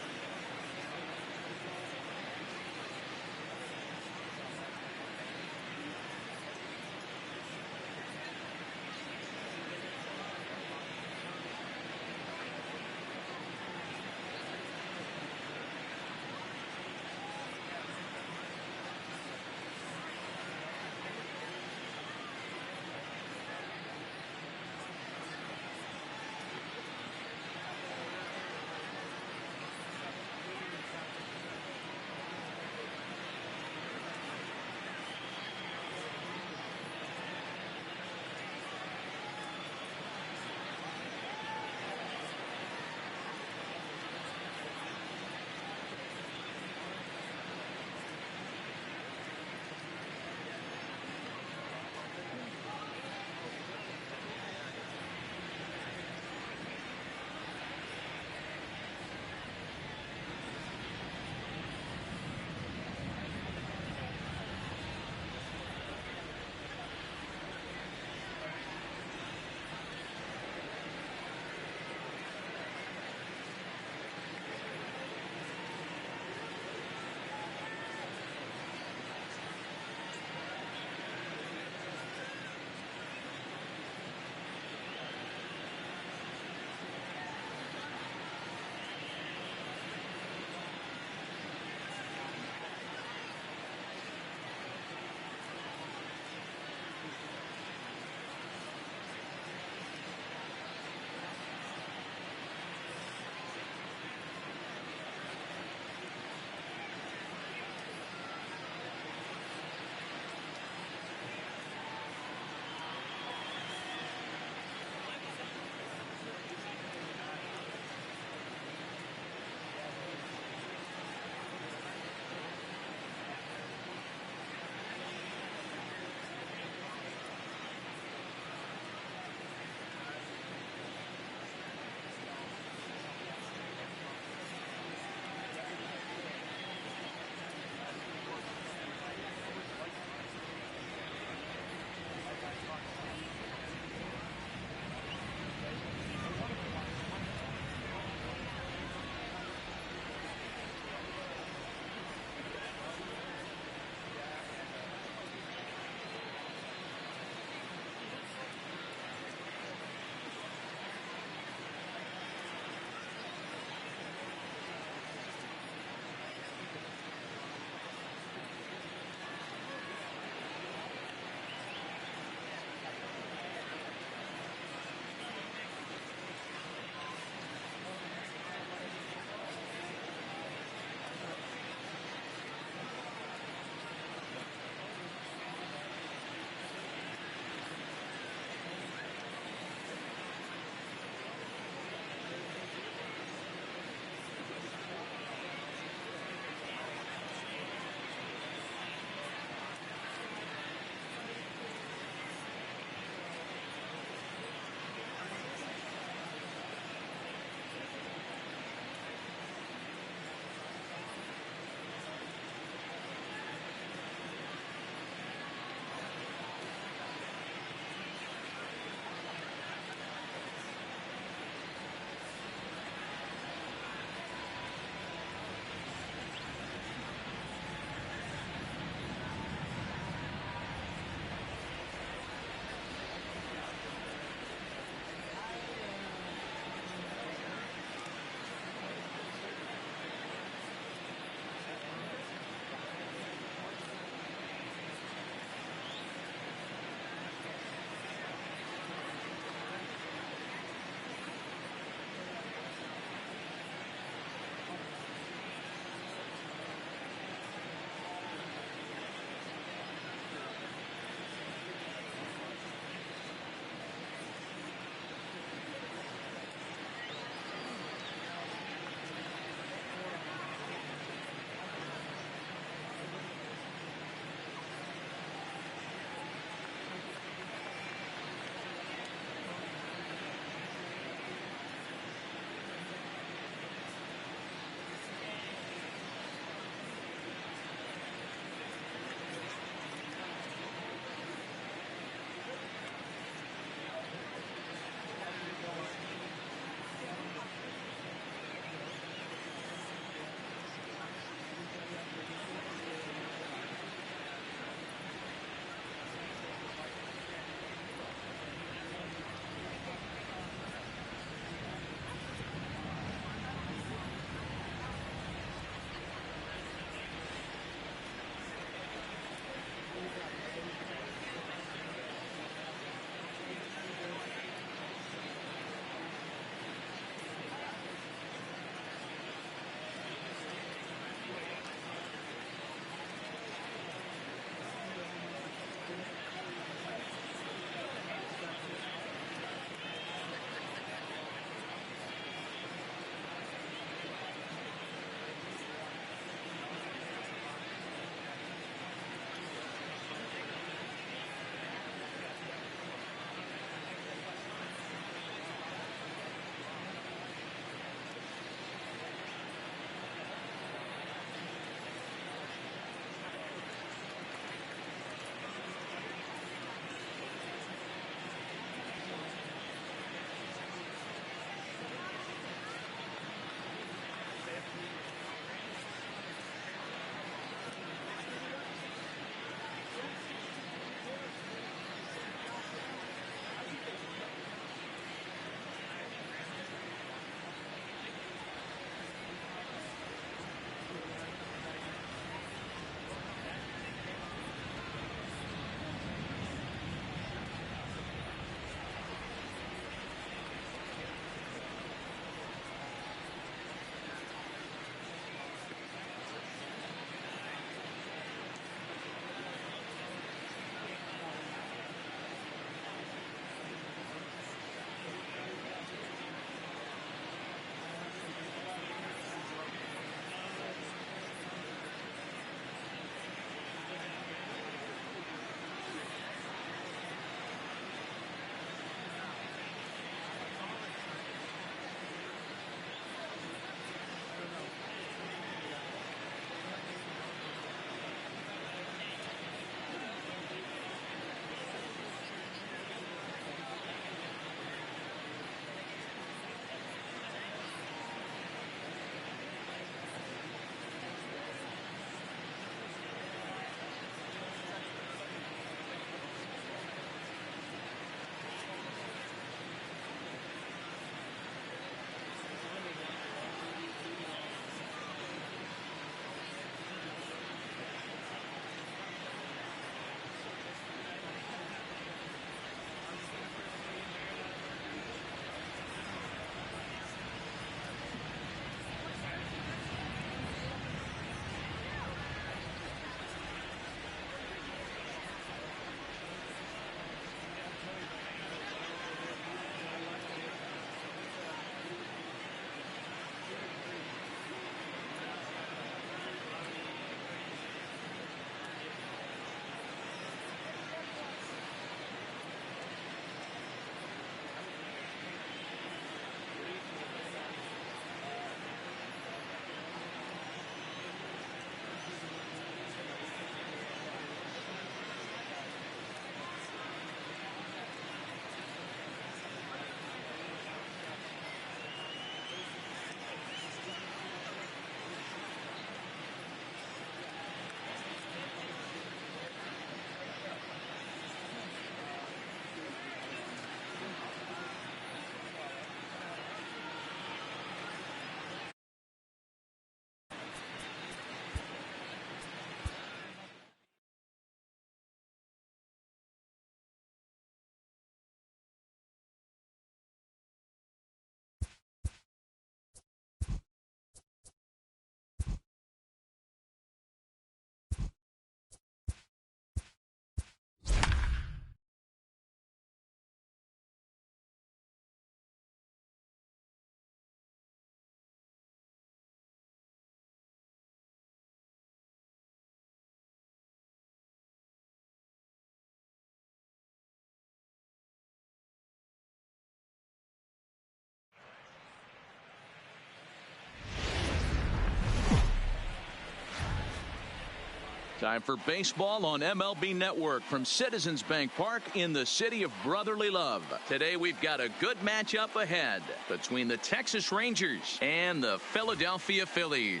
Time for baseball on MLB Network from Citizens Bank Park in the city of brotherly love. Today we've got a good matchup ahead between the Texas Rangers and the Philadelphia Phillies.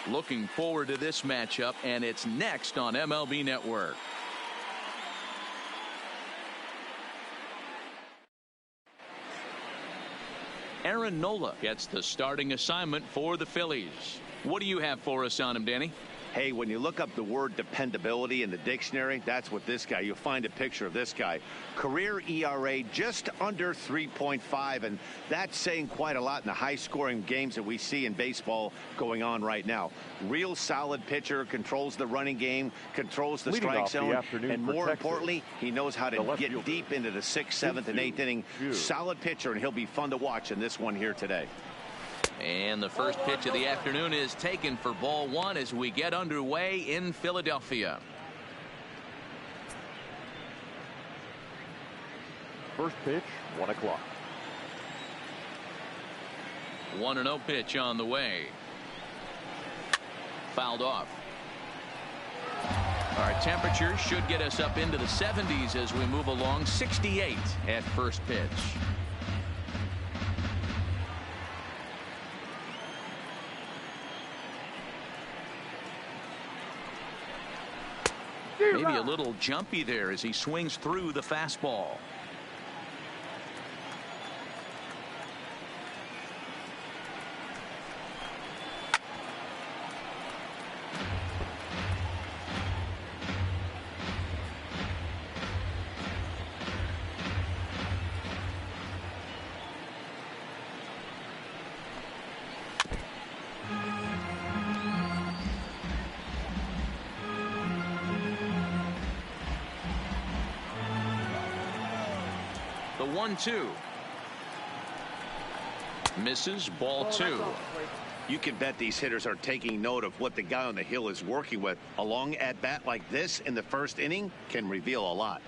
Looking forward to this matchup, and it's next on MLB Network. Aaron Nola gets the starting assignment for the Phillies. What do you have for us on him, Danny? Hey, when you look up the word dependability in the dictionary, that's what this guy, you'll find a picture of this guy. Career ERA just under 3.5, and that's saying quite a lot in the high-scoring games that we see in baseball going on right now. Real solid pitcher, controls the running game, controls the strike zone, and more importantly, he knows how to get deep into the 6th, 7th, and 8th inning. Solid pitcher, and he'll be fun to watch in this one here today. And the first pitch of the afternoon is taken for ball one as we get underway in Philadelphia. First pitch, 1 o'clock. 1-0 pitch on the way. Fouled off. Our temperature should get us up into the 70s as we move along. 68 at first pitch. Maybe a little jumpy there as he swings through the fastball. The 1-2. Misses, ball two. You can bet these hitters are taking note of what the guy on the hill is working with. A long at bat like this in the first inning can reveal a lot.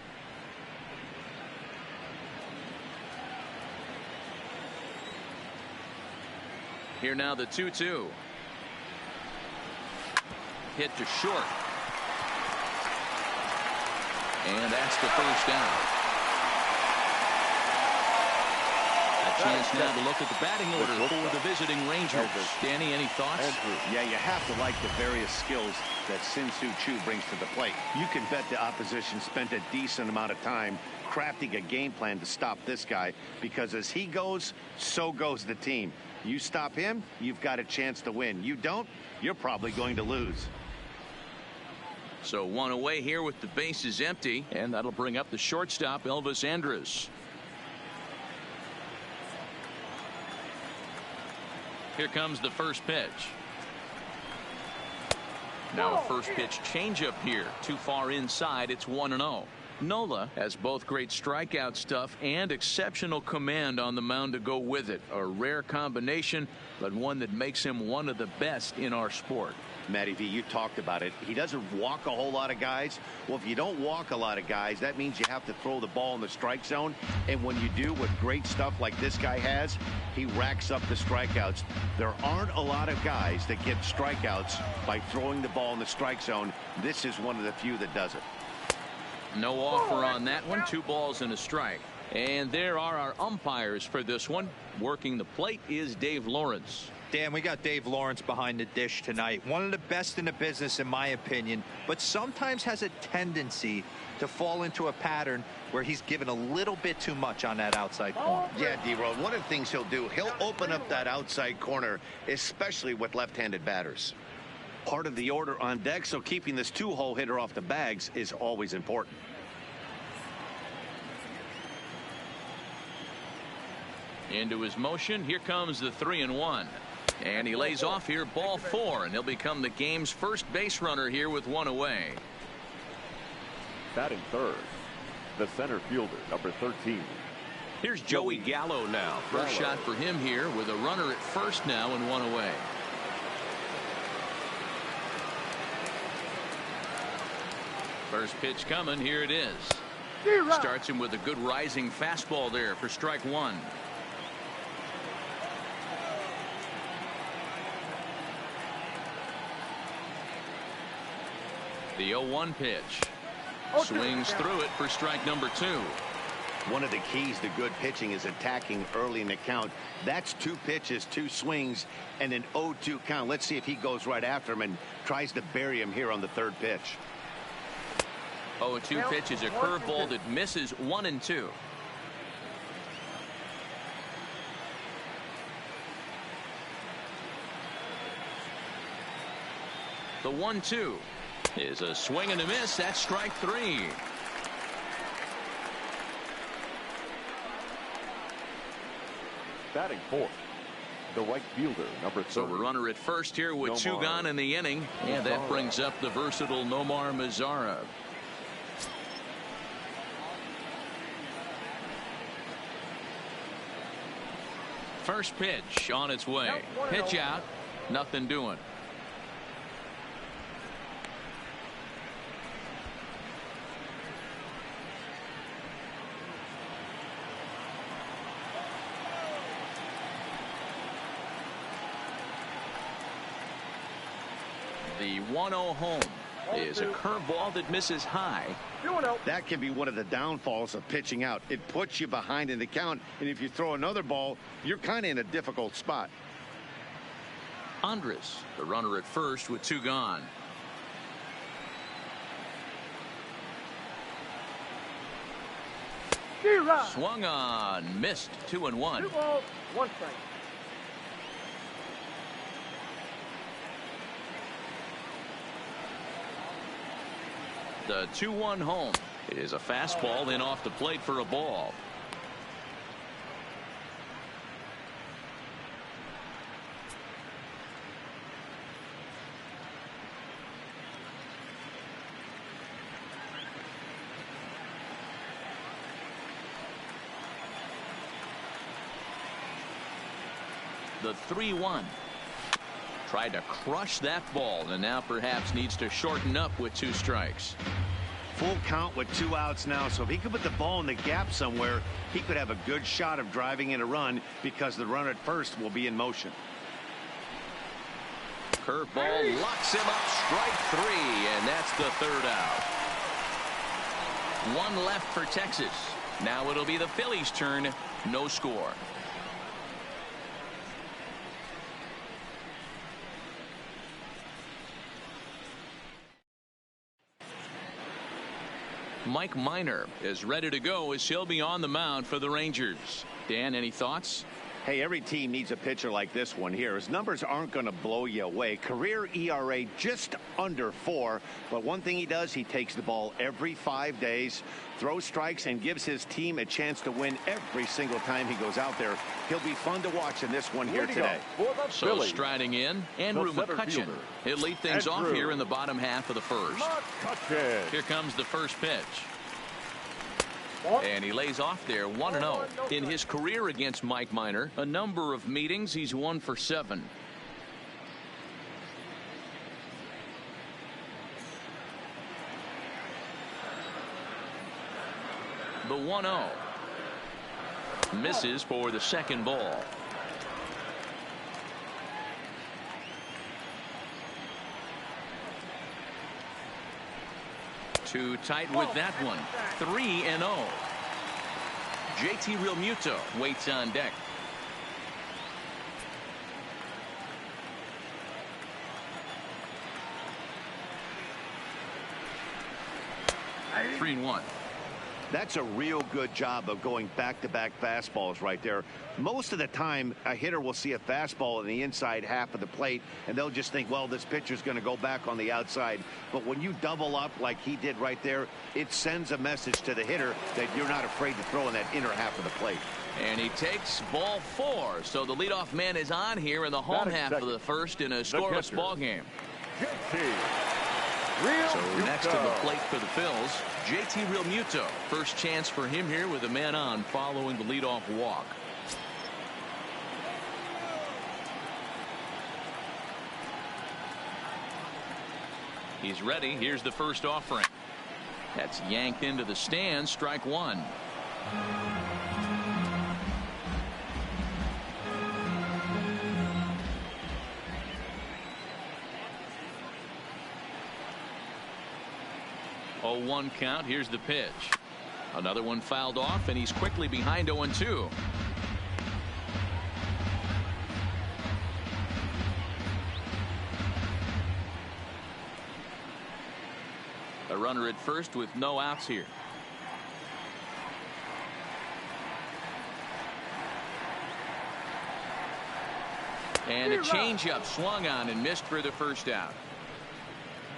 Here now the 2-2. Hit to short. And that's the first down. Chance now to look at the batting order for the visiting Rangers. Danny, any thoughts? Yeah, you have to like the various skills that Sin-Soo Choo brings to the plate. You can bet the opposition spent a decent amount of time crafting a game plan to stop this guy, because as he goes, so goes the team. You stop him, you've got a chance to win. You don't, you're probably going to lose. So one away here with the bases empty, and that'll bring up the shortstop, Elvis Andrus. Here comes the first pitch. Now a first pitch changeup here. Too far inside. It's 1-0. Nola has both great strikeout stuff and exceptional command on the mound to go with it. A rare combination, but one that makes him one of the best in our sport. Matty V, you talked about it. He doesn't walk a whole lot of guys. Well, if you don't walk a lot of guys, that means you have to throw the ball in the strike zone. And when you do, with great stuff like this guy has, he racks up the strikeouts. There aren't a lot of guys that get strikeouts by throwing the ball in the strike zone. This is one of the few that does it. No offer on that one. 2 balls and a strike. And there are our umpires for this one. Working the plate is Dave Lawrence. Dan, we got Dave Lawrence behind the dish tonight. One of the best in the business, in my opinion, but sometimes has a tendency to fall into a pattern where he's given a little bit too much on that outside corner. Yeah, D-Road, one of the things he'll do, he'll open up that outside corner, especially with left-handed batters. Part of the order on deck, so keeping this 2-hole hitter off the bags is always important. Into his motion. Here comes the 3-1. And he lays off here, ball 4, and he'll become the game's first base runner here with 1 away. Batting third, the center fielder, number 13. Here's Joey Gallo now. First shot for him here with a runner at first now and 1 away. First pitch coming. Here it is. Starts him with a good rising fastball there for strike 1. The 0-1 pitch. Swings through it for strike number 2. One of the keys to good pitching is attacking early in the count. That's 2 pitches, 2 swings, and an 0-2 count. Let's see if he goes right after him and tries to bury him here on the 3rd pitch. 0-2 pitch is a curveball that misses 1-2. The 1-2 is a swing and a miss. That's strike 3. Batting 4th, the right fielder, number 30. So a runner at first here with 2 gone in the inning. And that brings up the versatile Nomar Mazara. First pitch on its way. Pitch out. Nothing doing. The 1-0 home is a curveball that misses high. That can be one of the downfalls of pitching out. It puts you behind in the count, and if you throw another ball, you're kind of in a difficult spot. Andres, the runner at first with 2 gone. Swung on, missed. 2-1. 2 balls, 1 strike. The 2-1 home is a fastball in off the plate for a ball. The 3-1. Tried to crush that ball and now perhaps needs to shorten up with 2 strikes. Full count with 2 outs now, so if he could put the ball in the gap somewhere, he could have a good shot of driving in a run because the runner at first will be in motion. Curveball locks him up, strike 3, and that's the 3rd out. 1 left for Texas. Now it'll be the Phillies' turn. No score. Mike Minor is ready to go as he'll be on the mound for the Rangers. Dan, any thoughts? Hey, every team needs a pitcher like this one here. His numbers aren't going to blow you away. Career ERA just under 4. But one thing he does, he takes the ball every 5 days, throws strikes, and gives his team a chance to win every single time he goes out there. He'll be fun to watch in this one here today. So striding in, Andrew McCutchen. He'll lead things off here in the bottom half of the 1st. Here comes the first pitch. And he lays off there 1-0. In his career against Mike Minor, a number of meetings, he's 1 for 7. The 1-0. Misses for the 2nd ball. Too tight with that one. 3-0. JT Realmuto waits on deck. Three and 1. That's a real good job of going back-to-back fastballs right there. Most of the time, a hitter will see a fastball in the inside half of the plate, and they'll just think, well, this pitcher's going to go back on the outside. But when you double up like he did right there, it sends a message to the hitter that you're not afraid to throw in that inner half of the plate. And he takes ball 4. So the leadoff man is on here in the home half of the 1st in a scoreless ball game. So next to the plate for the Phils, JT Realmuto. First chance for him here with a man on following the leadoff walk. He's ready. Here's the first offering. That's yanked into the stands. Strike 1. 0-1 count. Here's the pitch. Another one fouled off, and he's quickly behind 0-2. A runner at first with no outs here. And a changeup swung on and missed for the first out.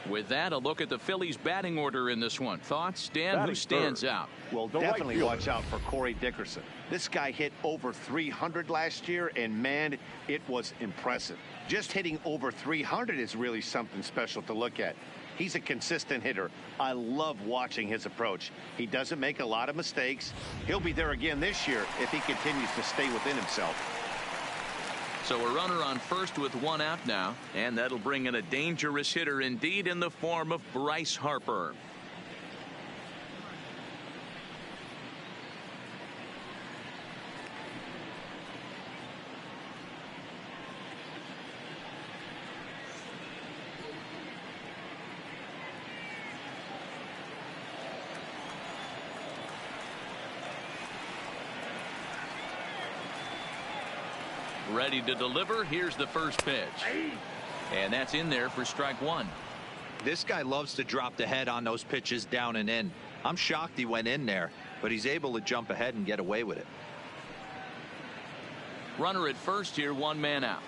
With that, a look at the Phillies batting order in this one. Thoughts, Dan? Who stands out? Well, definitely watch out for Corey Dickerson. This guy hit over 300 last year, and man, it was impressive. Just hitting over 300 is really something special to look at. He's a consistent hitter. I love watching his approach. He doesn't make a lot of mistakes. He'll be there again this year if he continues to stay within himself. So a runner on first with one out now, and that'll bring in a dangerous hitter indeed in the form of Bryce Harper. Ready to deliver. Here's the first pitch. And that's in there for strike one. This guy loves to drop the head on those pitches down and in. I'm shocked he went in there, but he's able to jump ahead and get away with it. Runner at first here, one man out.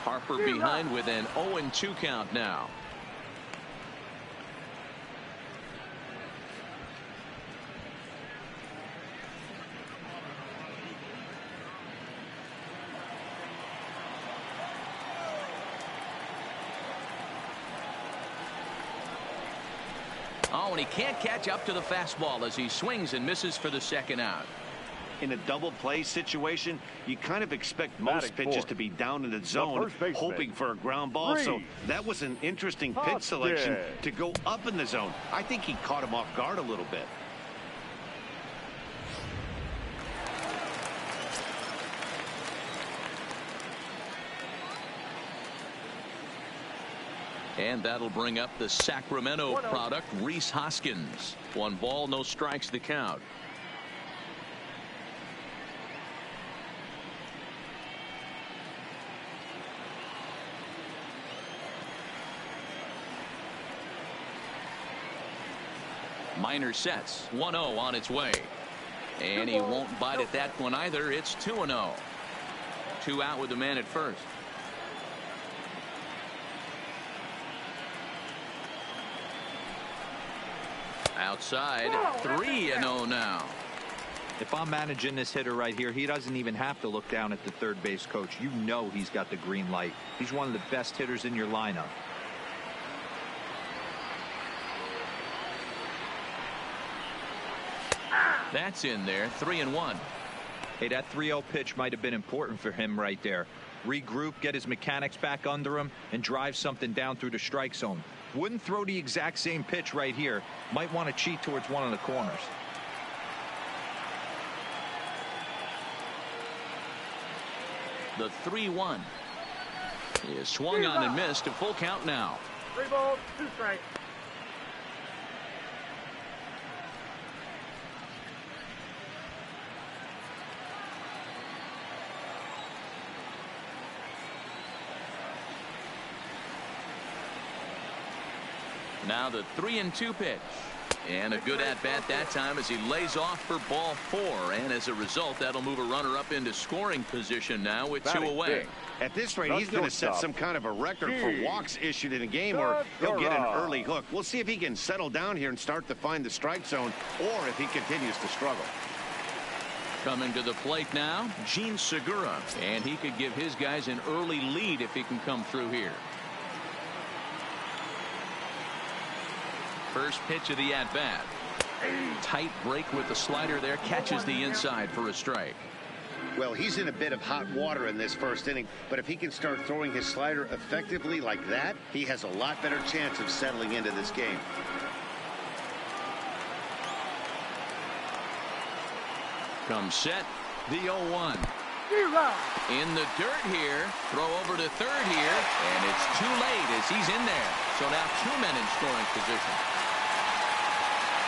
Harper behind with an 0-2 count now. Oh, and he can't catch up to the fastball as he swings and misses for the second out. In a double play situation, you kind of expect most pitches to be down in the zone, hoping for a ground ball. So that was an interesting pitch selection to go up in the zone. I think he caught him off guard a little bit. And that'll bring up the Sacramento product, Rhys Hoskins. 1 ball, no strikes the count. Minor sets. 1-0 on its way. And he won't bite at that one either. It's 2-0. 2 out with the man at first. Outside, 3-0 now. If I'm managing this hitter right here, he doesn't even have to look down at the third base coach. You know he's got the green light. He's one of the best hitters in your lineup. That's in there. 3-1. Hey, that 3-0 pitch might have been important for him right there. Regroup, get his mechanics back under him, and drive something down through the strike zone. Wouldn't throw the exact same pitch right here. Might want to cheat towards one of the corners. The 3-1 is swung on and missed. A full count now. 3 balls, 2 strikes. Now the 3-2 pitch. And a good at-bat that time as he lays off for ball 4. And as a result, that'll move a runner up into scoring position now with 2 away. At this rate, he's going to set some kind of a record for walks issued in a game, or he'll get an early hook. We'll see if he can settle down here and start to find the strike zone, or if he continues to struggle. Coming to the plate now, Gene Segura. And he could give his guys an early lead if he can come through here. First pitch of the at-bat. Tight break with the slider there. Catches the inside for a strike. Well, he's in a bit of hot water in this first inning, but if he can start throwing his slider effectively like that, he has a lot better chance of settling into this game. Comes set. The 0-1. In the dirt here. Throw over to third here. And it's too late as he's in there. So now 2 men in scoring position.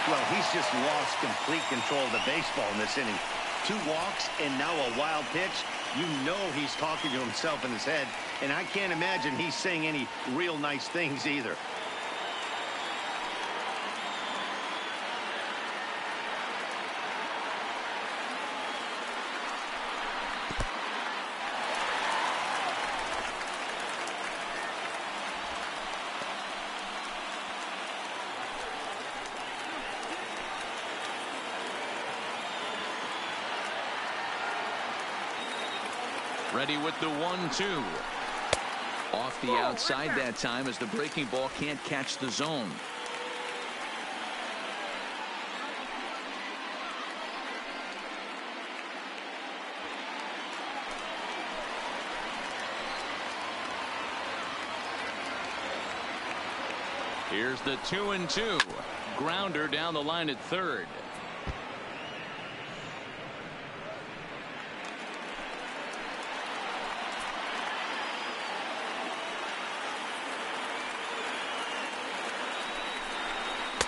Well, he's just lost complete control of the baseball in this inning. 2 walks and now a wild pitch. You know he's talking to himself in his head. And I can't imagine he's saying any real nice things either. Ready with the 1-2. Off the outside that time as the breaking ball can't catch the zone. Here's the 2-2. Grounder down the line at third.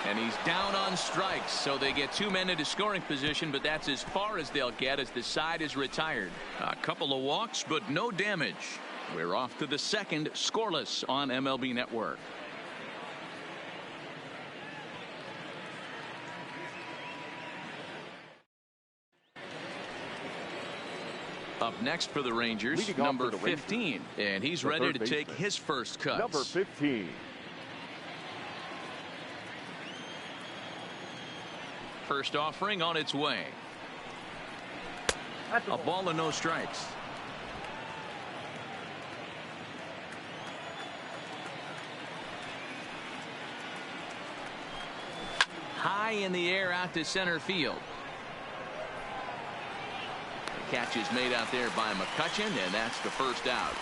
And he's down on strikes, so they get 2 men into scoring position, but that's as far as they'll get as the side is retired. A couple of walks, but no damage. We're off to the second, scoreless on MLB Network. Up next for the Rangers, number 15, and he's ready to take his first cuts. Number 15. First offering on its way. A ball and no strikes. High in the air out to center field. The catch is made out there by McCutchen, and that's the first out.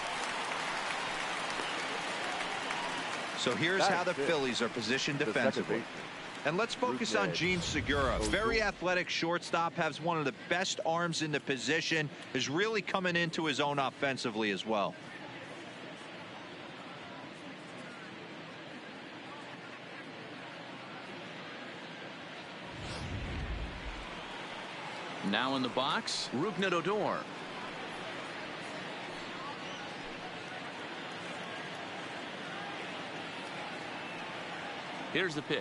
So here's how the Phillies are positioned defensively. And let's focus on Gene Segura. Very athletic shortstop, has one of the best arms in the position, is really coming into his own offensively as well. Now in the box, Rougned Odor. Here's the pitch.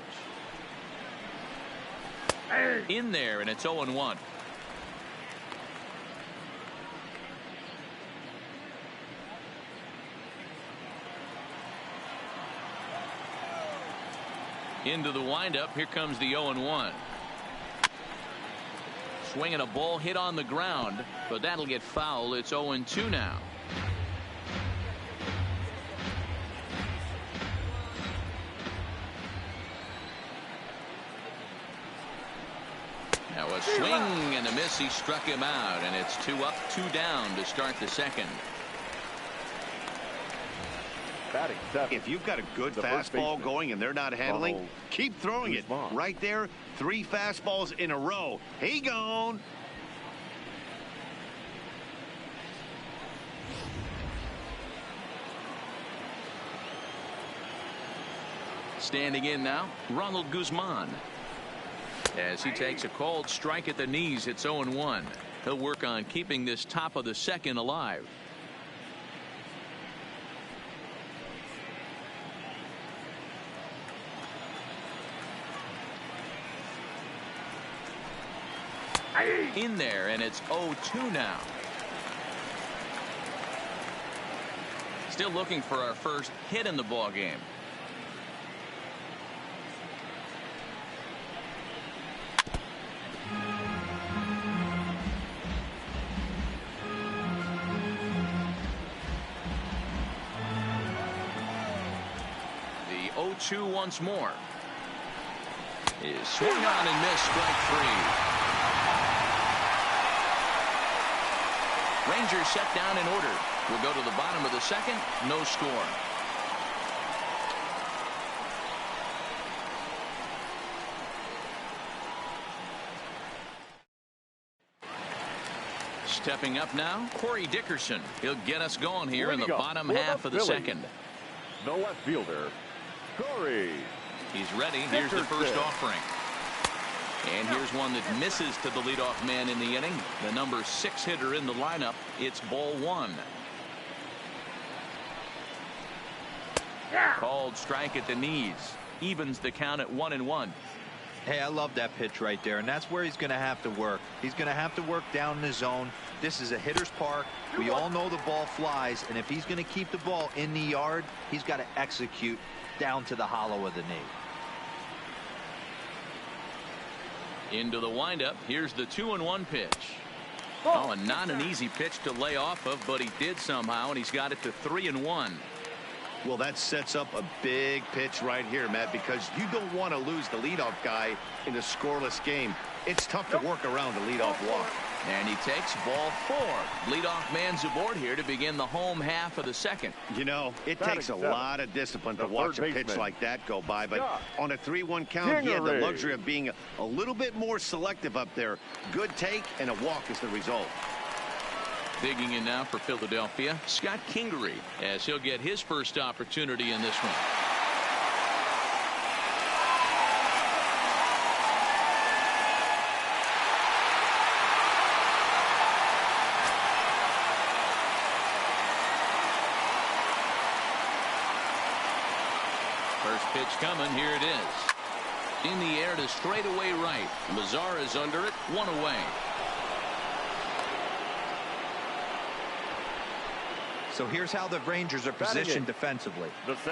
In there, and it's 0-1. Into the windup. Here comes the 0-1. Swinging a ball hit on the ground, but that'll get foul. It's 0-2 now. Now a swing and a miss. He struck him out, and it's 2 up, 2 down to start the second. If you've got a good fastball going and they're not handling, keep throwing it. Right there, 3 fastballs in a row. He gone. Standing in now, Ronald Guzman. As he takes a cold strike at the knees, it's 0-1. He'll work on keeping this top of the second alive. In there, and it's 0-2 now. Still looking for our first hit in the ball game. The 0-2 once more. Is swung on and missed, strike 3. Rangers set down in order. We'll go to the bottom of the second. No score. Stepping up now, Corey Dickerson. He'll get us going here in the bottom Warm half up of the Philly. second. The left fielder, Corey. He's ready. Here's the first offering. And here's one that misses to the leadoff man in the inning. The number 6 hitter in the lineup. It's ball 1. Called strike at the knees. Evens the count at 1-1. Hey, I love that pitch right there, and that's where he's going to have to work. He's going to have to work down in the zone. This is a hitter's park. We all know the ball flies, and if he's going to keep the ball in the yard, he's got to execute down to the hollow of the knee. Into the windup. Here's the 2-1 pitch. Oh, and not an easy pitch to lay off of, but he did somehow, and he's got it to 3-1. Well, that sets up a big pitch right here, Matt, because you don't want to lose the leadoff guy in a scoreless game. It's tough to work around a leadoff walk. And he takes ball 4. Leadoff man's aboard here to begin the home half of the second. You know, it takes a lot of discipline to watch a pitch like that go by, but on a 3-1 count, he had the luxury of being a little bit more selective up there. Good take, and a walk is the result. Digging in now for Philadelphia, Scott Kingery, as he'll get his first opportunity in this one. First pitch coming. Here it is. In the air to straightaway right. Mazar is under it. 1 away. So here's how the Rangers are positioned defensively.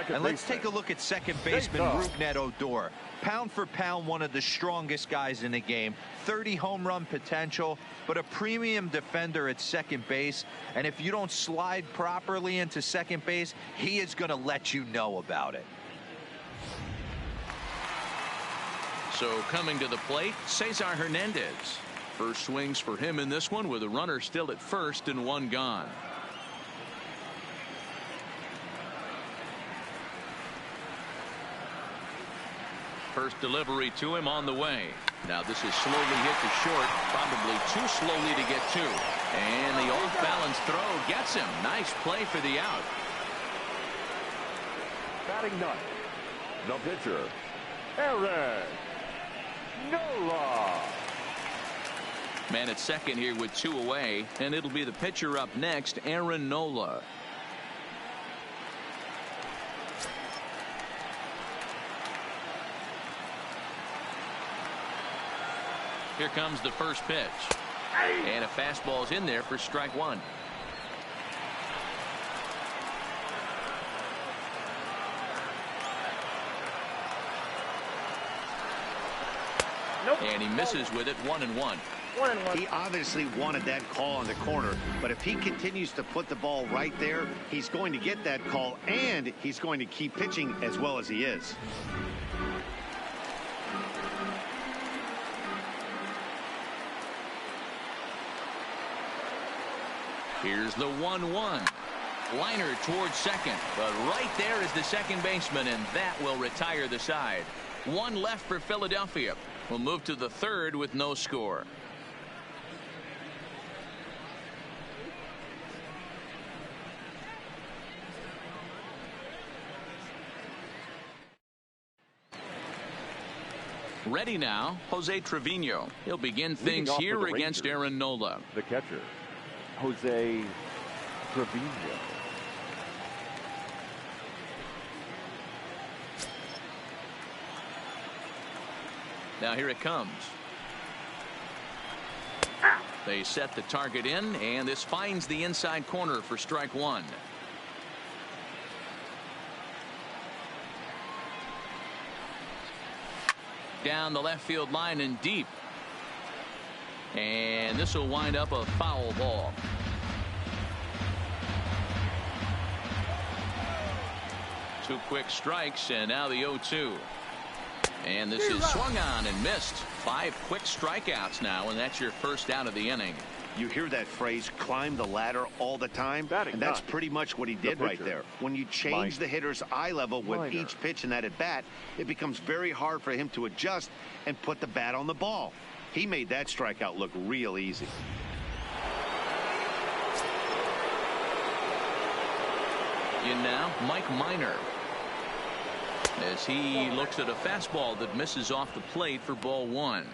And let's take a look at second baseman Rougned Odor. Pound for pound, one of the strongest guys in the game. 30 home run potential, but a premium defender at second base. And if you don't slide properly into second base, he is going to let you know about it. So coming to the plate, Cesar Hernandez. First swings for him in this one with a runner still at first and 1 gone. First delivery to him on the way. Now this is slowly hit to short, probably too slowly to get to. And the off-balance throw gets him. Nice play for the out. Batting ninth, the pitcher, Aaron Nola. Man at second here with 2 away, and it'll be the pitcher up next, Aaron Nola. Here comes the first pitch. And a fastball's in there for strike 1. And he misses with it. 1-1. He obviously wanted that call in the corner, but if he continues to put the ball right there, he's going to get that call, and he's going to keep pitching as well as he is. Here's the 1-1. Liner towards second, but right there is the second baseman, and that will retire the side. 1 left for Philadelphia. We'll move to the third with no score. Ready now, Jose Trevino. He'll begin things here against Aaron Nola. The catcher, Jose Trevino. Now here it comes. They set the target in, and this finds the inside corner for strike 1. Down the left field line and deep. And this will wind up a foul ball. Two quick strikes, and now the 0-2. And this is swung on and missed. 5 quick strikeouts now, and that's your first out of the inning. You hear that phrase, climb the ladder, all the time, and that's pretty much what he did right there. When you change the hitter's eye level with each pitch in that at-bat, it becomes very hard for him to adjust and put the bat on the ball. He made that strikeout look real easy. In now, Mike Minor, as he looks at a fastball that misses off the plate for ball one.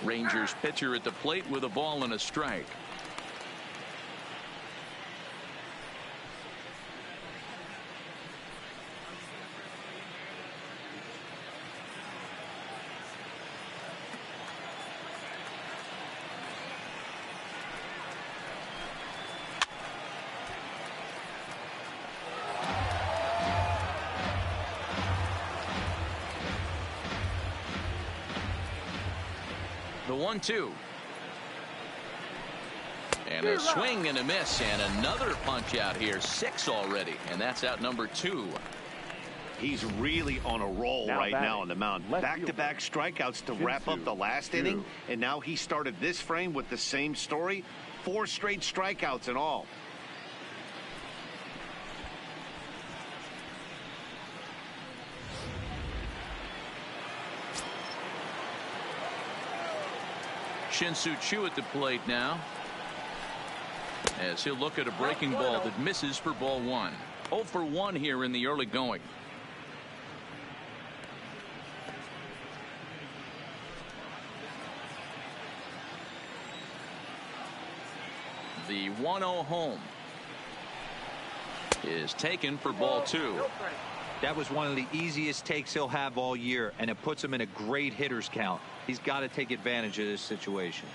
Rangers pitcher at the plate with a ball and a strike. The 1-2. And a swing and a miss, and another punch out here. 6 already, and that's out number 2. He's really on a roll right now on the mound. Back-to-back strikeouts to wrap up the last inning, and now he started this frame with the same story. 4 straight strikeouts in all. Shin-Soo Choo at the plate now, as he'll look at a breaking ball that misses for ball 1. 0 for 1 here in the early going. The 1-0 home is taken for ball 2. That was one of the easiest takes he'll have all year, and it puts him in a great hitter's count. He's got to take advantage of this situation.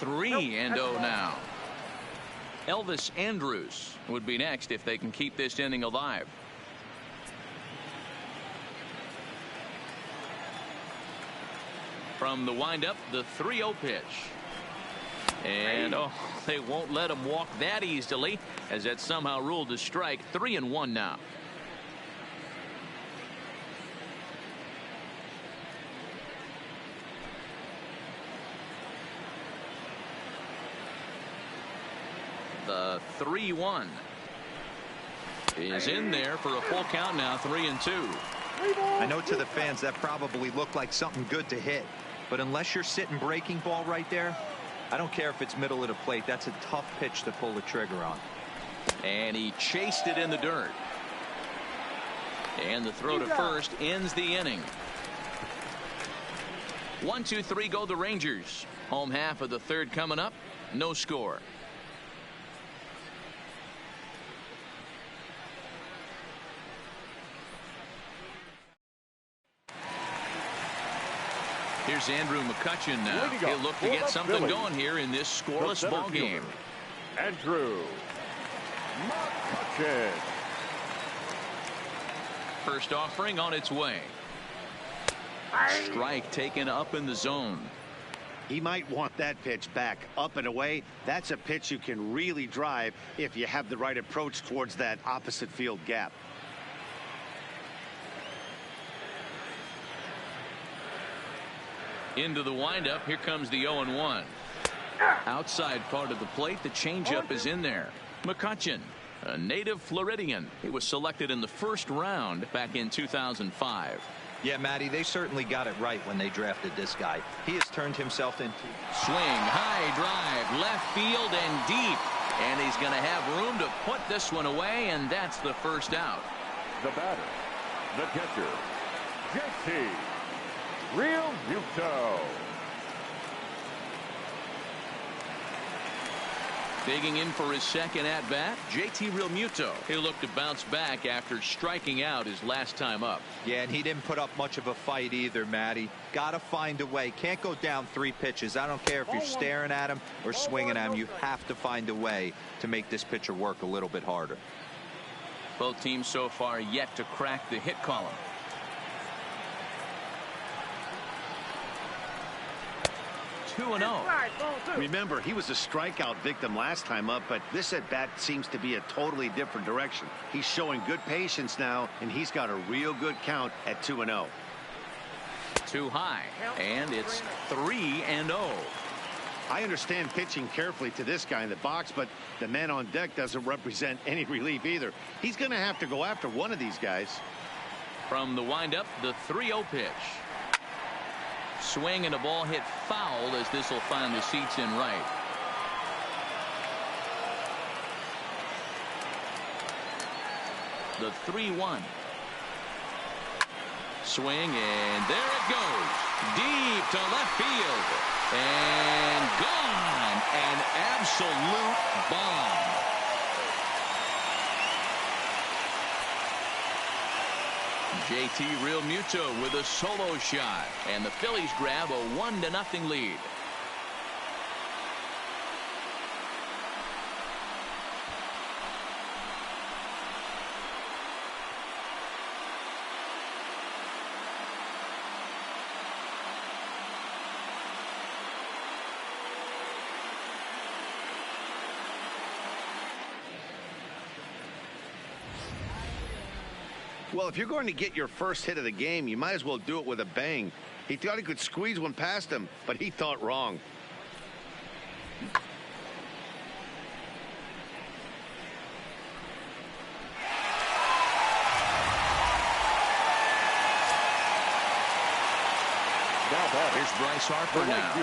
3-0 now. Elvis Andrus would be next if they can keep this inning alive. From the windup, the 3-0 pitch. And they won't let him walk that easily, as that's somehow ruled a strike. 3-1 now. The 3-1 is in there for a full count now. 3-2. I know to the fans that probably looked like something good to hit, but unless you're sitting breaking ball right there, I don't care if it's middle of the plate. That's a tough pitch to pull the trigger on. And he chased it in the dirt. And the throw to first ends the inning. 1, 2, 3 go the Rangers. Home half of the third coming up. No score. Here's Andrew McCutchen now. He'll look to get something going here in this scoreless ball game. Andrew McCutchen. First offering on its way. Strike taken up in the zone. He might want that pitch back up and away. That's a pitch you can really drive if you have the right approach towards that opposite field gap. Into the windup. Here comes the 0-1. Outside part of the plate. The changeup is in there. McCutchen, a native Floridian. He was selected in the first round back in 2005. Yeah, Matty, they certainly got it right when they drafted this guy. He has turned himself into swing, high drive, left field and deep. And he's going to have room to put this one away, and that's the first out. The batter, the catcher, JT Realmuto. Digging in for his second at-bat, JT Realmuto. He'll look to bounce back after striking out his last time up. Yeah, and he didn't put up much of a fight either, Matty. Got to find a way. Can't go down 3 pitches. I don't care if you're staring at him or swinging at him. You have to find a way to make this pitcher work a little bit harder. Both teams so far yet to crack the hit column. 2-0. Remember, he was a strikeout victim last time up, but this at bat seems to be a totally different direction. He's showing good patience now, and he's got a real good count at 2-0. Too high, and it's 3-0. I understand pitching carefully to this guy in the box, but the man on deck doesn't represent any relief either. He's going to have to go after one of these guys. From the windup, the 3-0 pitch. Swing and a ball hit foul as this will find the seats in right. The 3-1. Swing, and there it goes. Deep to left field. And gone. An absolute bomb. JT Realmuto with a solo shot. And the Phillies grab a 1-0 lead. Well, if you're going to get your first hit of the game, you might as well do it with a bang. He thought he could squeeze one past him, but he thought wrong. Here's Bryce Harper now.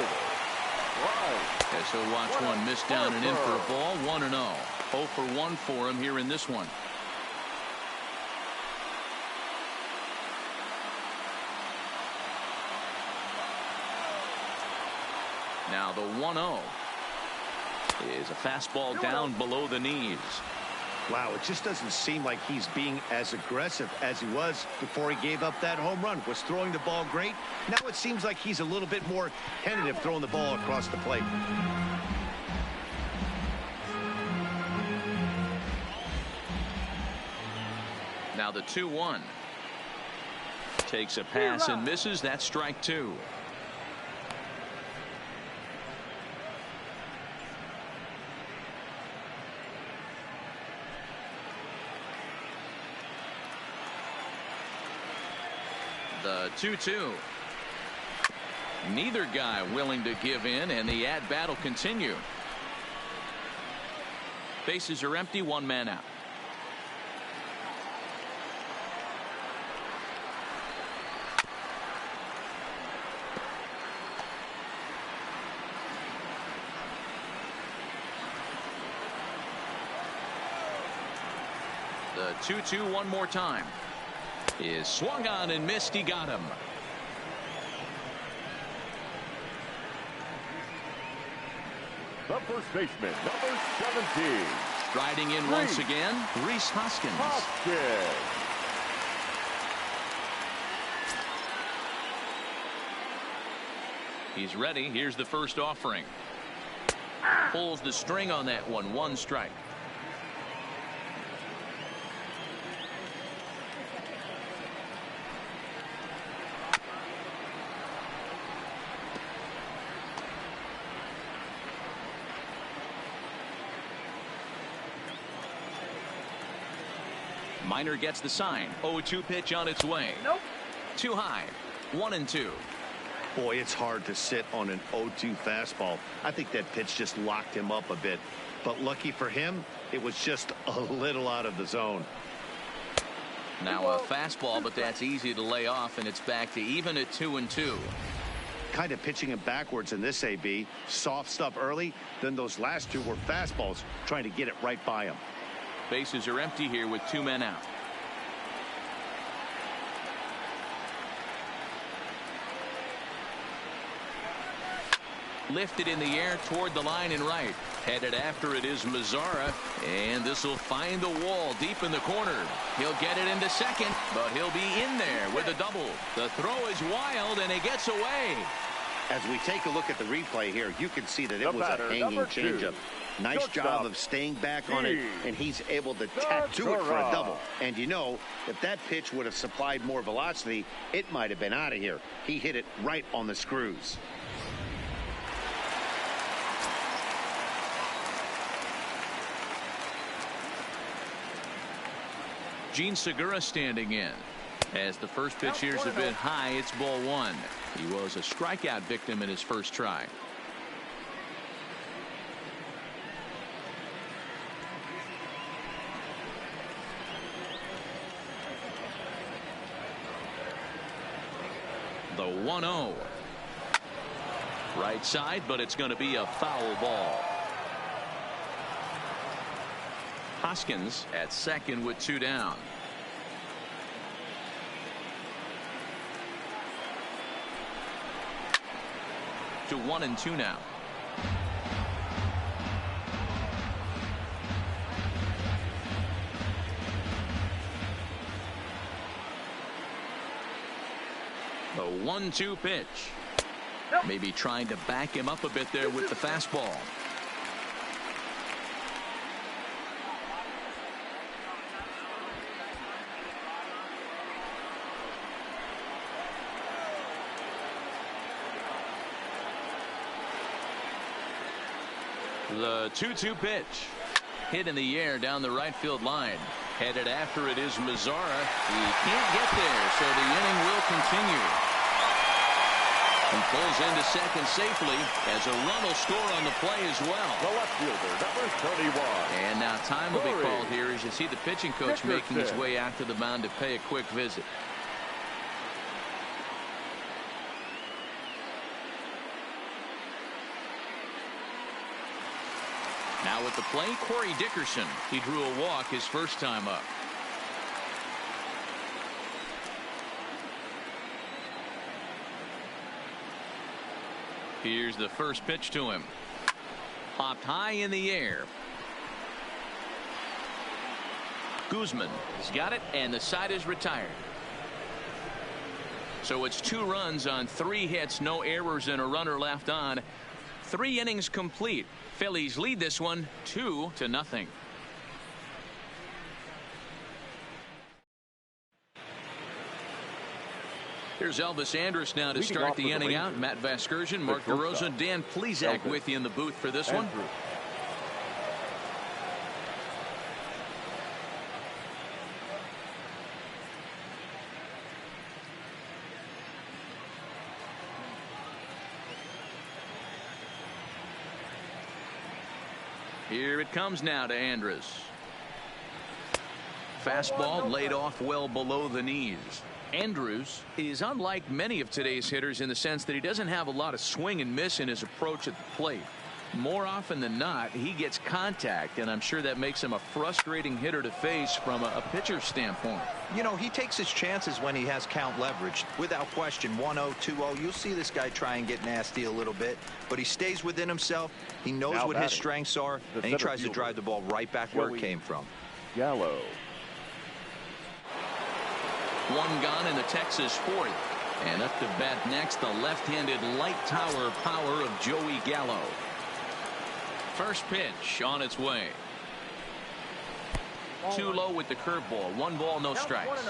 As he'll watch one miss down and in for a ball. 1-0. 0 for 1 for him here in this one. Now the 1-0 is a fastball down below the knees. Wow, it just doesn't seem like he's being as aggressive as he was before he gave up that home run. Was throwing the ball great. Now it seems like he's a little bit more tentative throwing the ball across the plate. Now the 2-1. Takes a pass and misses. That's strike 2. The 2-2. Neither guy willing to give in, and the at-bat will continue. Bases are empty, 1 man out. The 2-2 one more time. Is swung on and missed. He got him. The first baseman, number 17. Riding in once again, Rhys Hoskins. He's ready. Here's the first offering. Pulls the string on that one. 1 strike. Minor gets the sign. 0-2 pitch on its way. Nope. Too high. 1-2. Boy, it's hard to sit on an 0-2 fastball. I think that pitch just locked him up a bit. But lucky for him, it was just a little out of the zone. Now a fastball, but that's easy to lay off, and it's back to even at 2-2. Kind of pitching him backwards in this AB. Soft stuff early, then those last 2 were fastballs, trying to get it right by him. Bases are empty here with 2 men out. Lifted in the air toward the line and right. Headed after it is Mazzara, and this will find the wall deep in the corner. He'll get it into second, but he'll be in there with a double. The throw is wild, and it gets away. As we take a look at the replay here, you can see that it was a hanging changeup. Nice job of staying back on it, and he's able to tattoo it for a double. And you know, if that pitch would have supplied more velocity, it might have been out of here. He hit it right on the screws. Gene Segura standing in. As the first pitch here's a bit high, it's ball 1. He was a strikeout victim in his first try. The 1-0. Right side, but it's going to be a foul ball. Hoskins at second with 2 down. To 1-2 now. The 1-2 pitch. Maybe trying to back him up a bit there with the fastball. The 2-2 pitch. Hit in the air down the right field line. Headed after it is Mazzara. He can't get there, so the inning will continue. He pulls into second safely as a run will score on the play as well. The left fielder, number 31. And now time will be called here as you see the pitching coach making his way out to the mound to pay a quick visit. Now at the plate, Corey Dickerson. He drew a walk his first time up. Here's the first pitch to him. Popped high in the air. Guzman has got it, and the side is retired. So it's 2 runs on 3 hits, no errors, and a runner left on. 3 innings complete. Phillies lead this one 2-0. Here's Elvis Andrus now to start the inning out. Matt Vasgersian, Mark DeRosa, Dan Plesac with you in the booth for this one. Here it comes now to Andrus. Fastball laid off well below the knees. Andrus is unlike many of today's hitters in the sense that he doesn't have a lot of swing and miss in his approach at the plate. More often than not, he gets contact, and I'm sure that makes him a frustrating hitter to face from a pitcher's standpoint. You know, he takes his chances when he has count leverage. Without question, 1-0, 2-0, you'll see this guy try and get nasty a little bit, but he stays within himself. He knows what his strengths are, and he tries to drive the ball right back where it came from. Gallo. 1 gone in the Texas 4th. And up to bat next, the left-handed light tower power of Joey Gallo. First pitch on its way. Too low with the curveball. 1 ball, no strikes.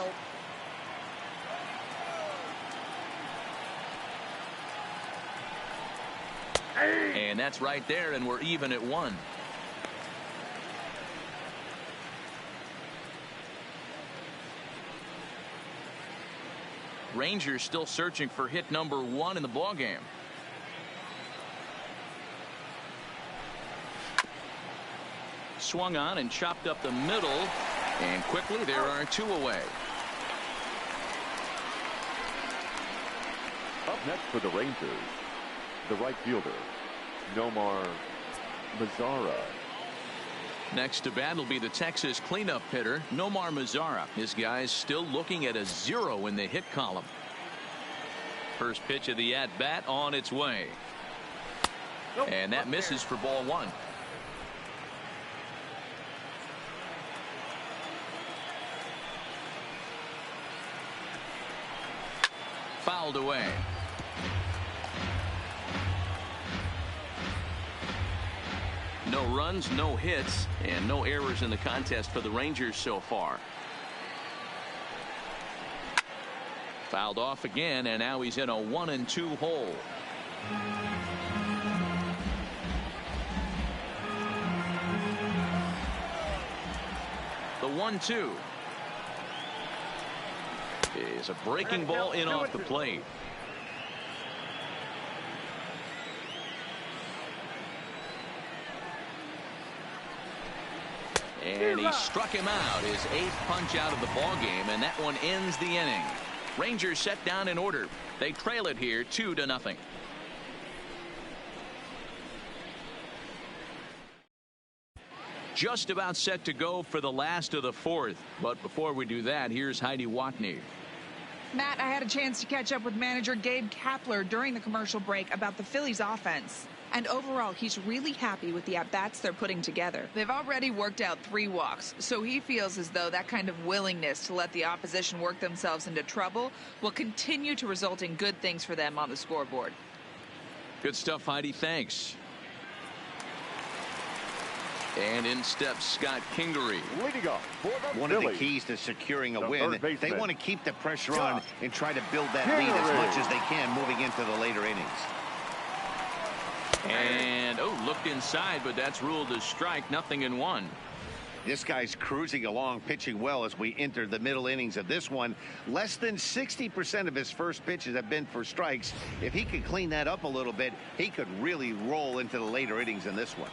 And that's right there, and we're even at 1. Rangers still searching for hit number 1 in the ballgame. Swung on and chopped up the middle, and quickly there are 2 away. Up next for the Rangers, the right fielder, Nomar Mazzara. Next to bat will be the Texas cleanup hitter, Nomar Mazzara. His guy's still looking at a 0 in the hit column. First pitch of the at-bat on its way. And that misses for ball 1. Fouled away. No runs, no hits, and no errors in the contest for the Rangers so far. Fouled off again, and now he's in a 1-2 hole. The 1-2 is a breaking ball in off the plate. And he struck him out, his 8th punch out of the ball game, and that one ends the inning. Rangers set down in order. They trail it here 2-0. Just about set to go for the last of the fourth. But before we do that, here's Heidi Watney. Matt, I had a chance to catch up with manager Gabe Kapler during the commercial break about the Phillies offense. And overall, he's really happy with the at-bats they're putting together. They've already worked out 3 walks, so he feels as though that kind of willingness to let the opposition work themselves into trouble will continue to result in good things for them on the scoreboard. Good stuff, Heidi. Thanks. And in steps Scott Kingery. Leading up for the One Phillies, of the keys to securing a the win, third baseman, they want to keep the pressure Scott on and try to build that lead as much as they can moving into the later innings. And, looked inside, but that's ruled as strike. 0-1. This guy's cruising along, pitching well as we enter the middle innings of this one. Less than 60% of his first pitches have been for strikes. If he could clean that up a little bit, he could really roll into the later innings in this one.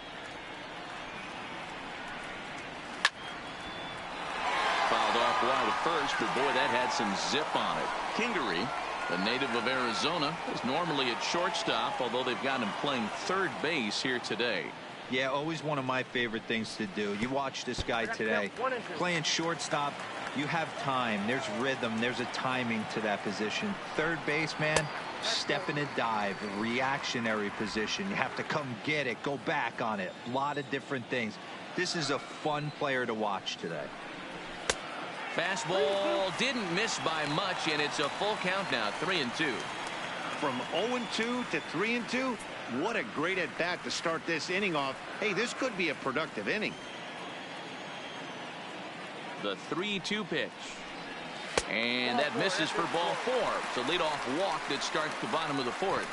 Fouled off wide at first, but boy, that had some zip on it. Kingery, the native of Arizona, is normally at shortstop, although they've got him playing third base here today. Yeah, always one of my favorite things to do. You watch this guy today playing shortstop. You have time. There's rhythm. There's a timing to that position. Third base, man, step in a dive, reactionary position. You have to come get it, go back on it. A lot of different things. This is a fun player to watch today. Fastball didn't miss by much, and it's a full count now, 3-2. From 0-2 to 3-2, what a great at bat to start this inning off. Hey, this could be a productive inning. The 3-2 pitch. And that misses for ball 4. It's a leadoff walk that starts the bottom of the fourth.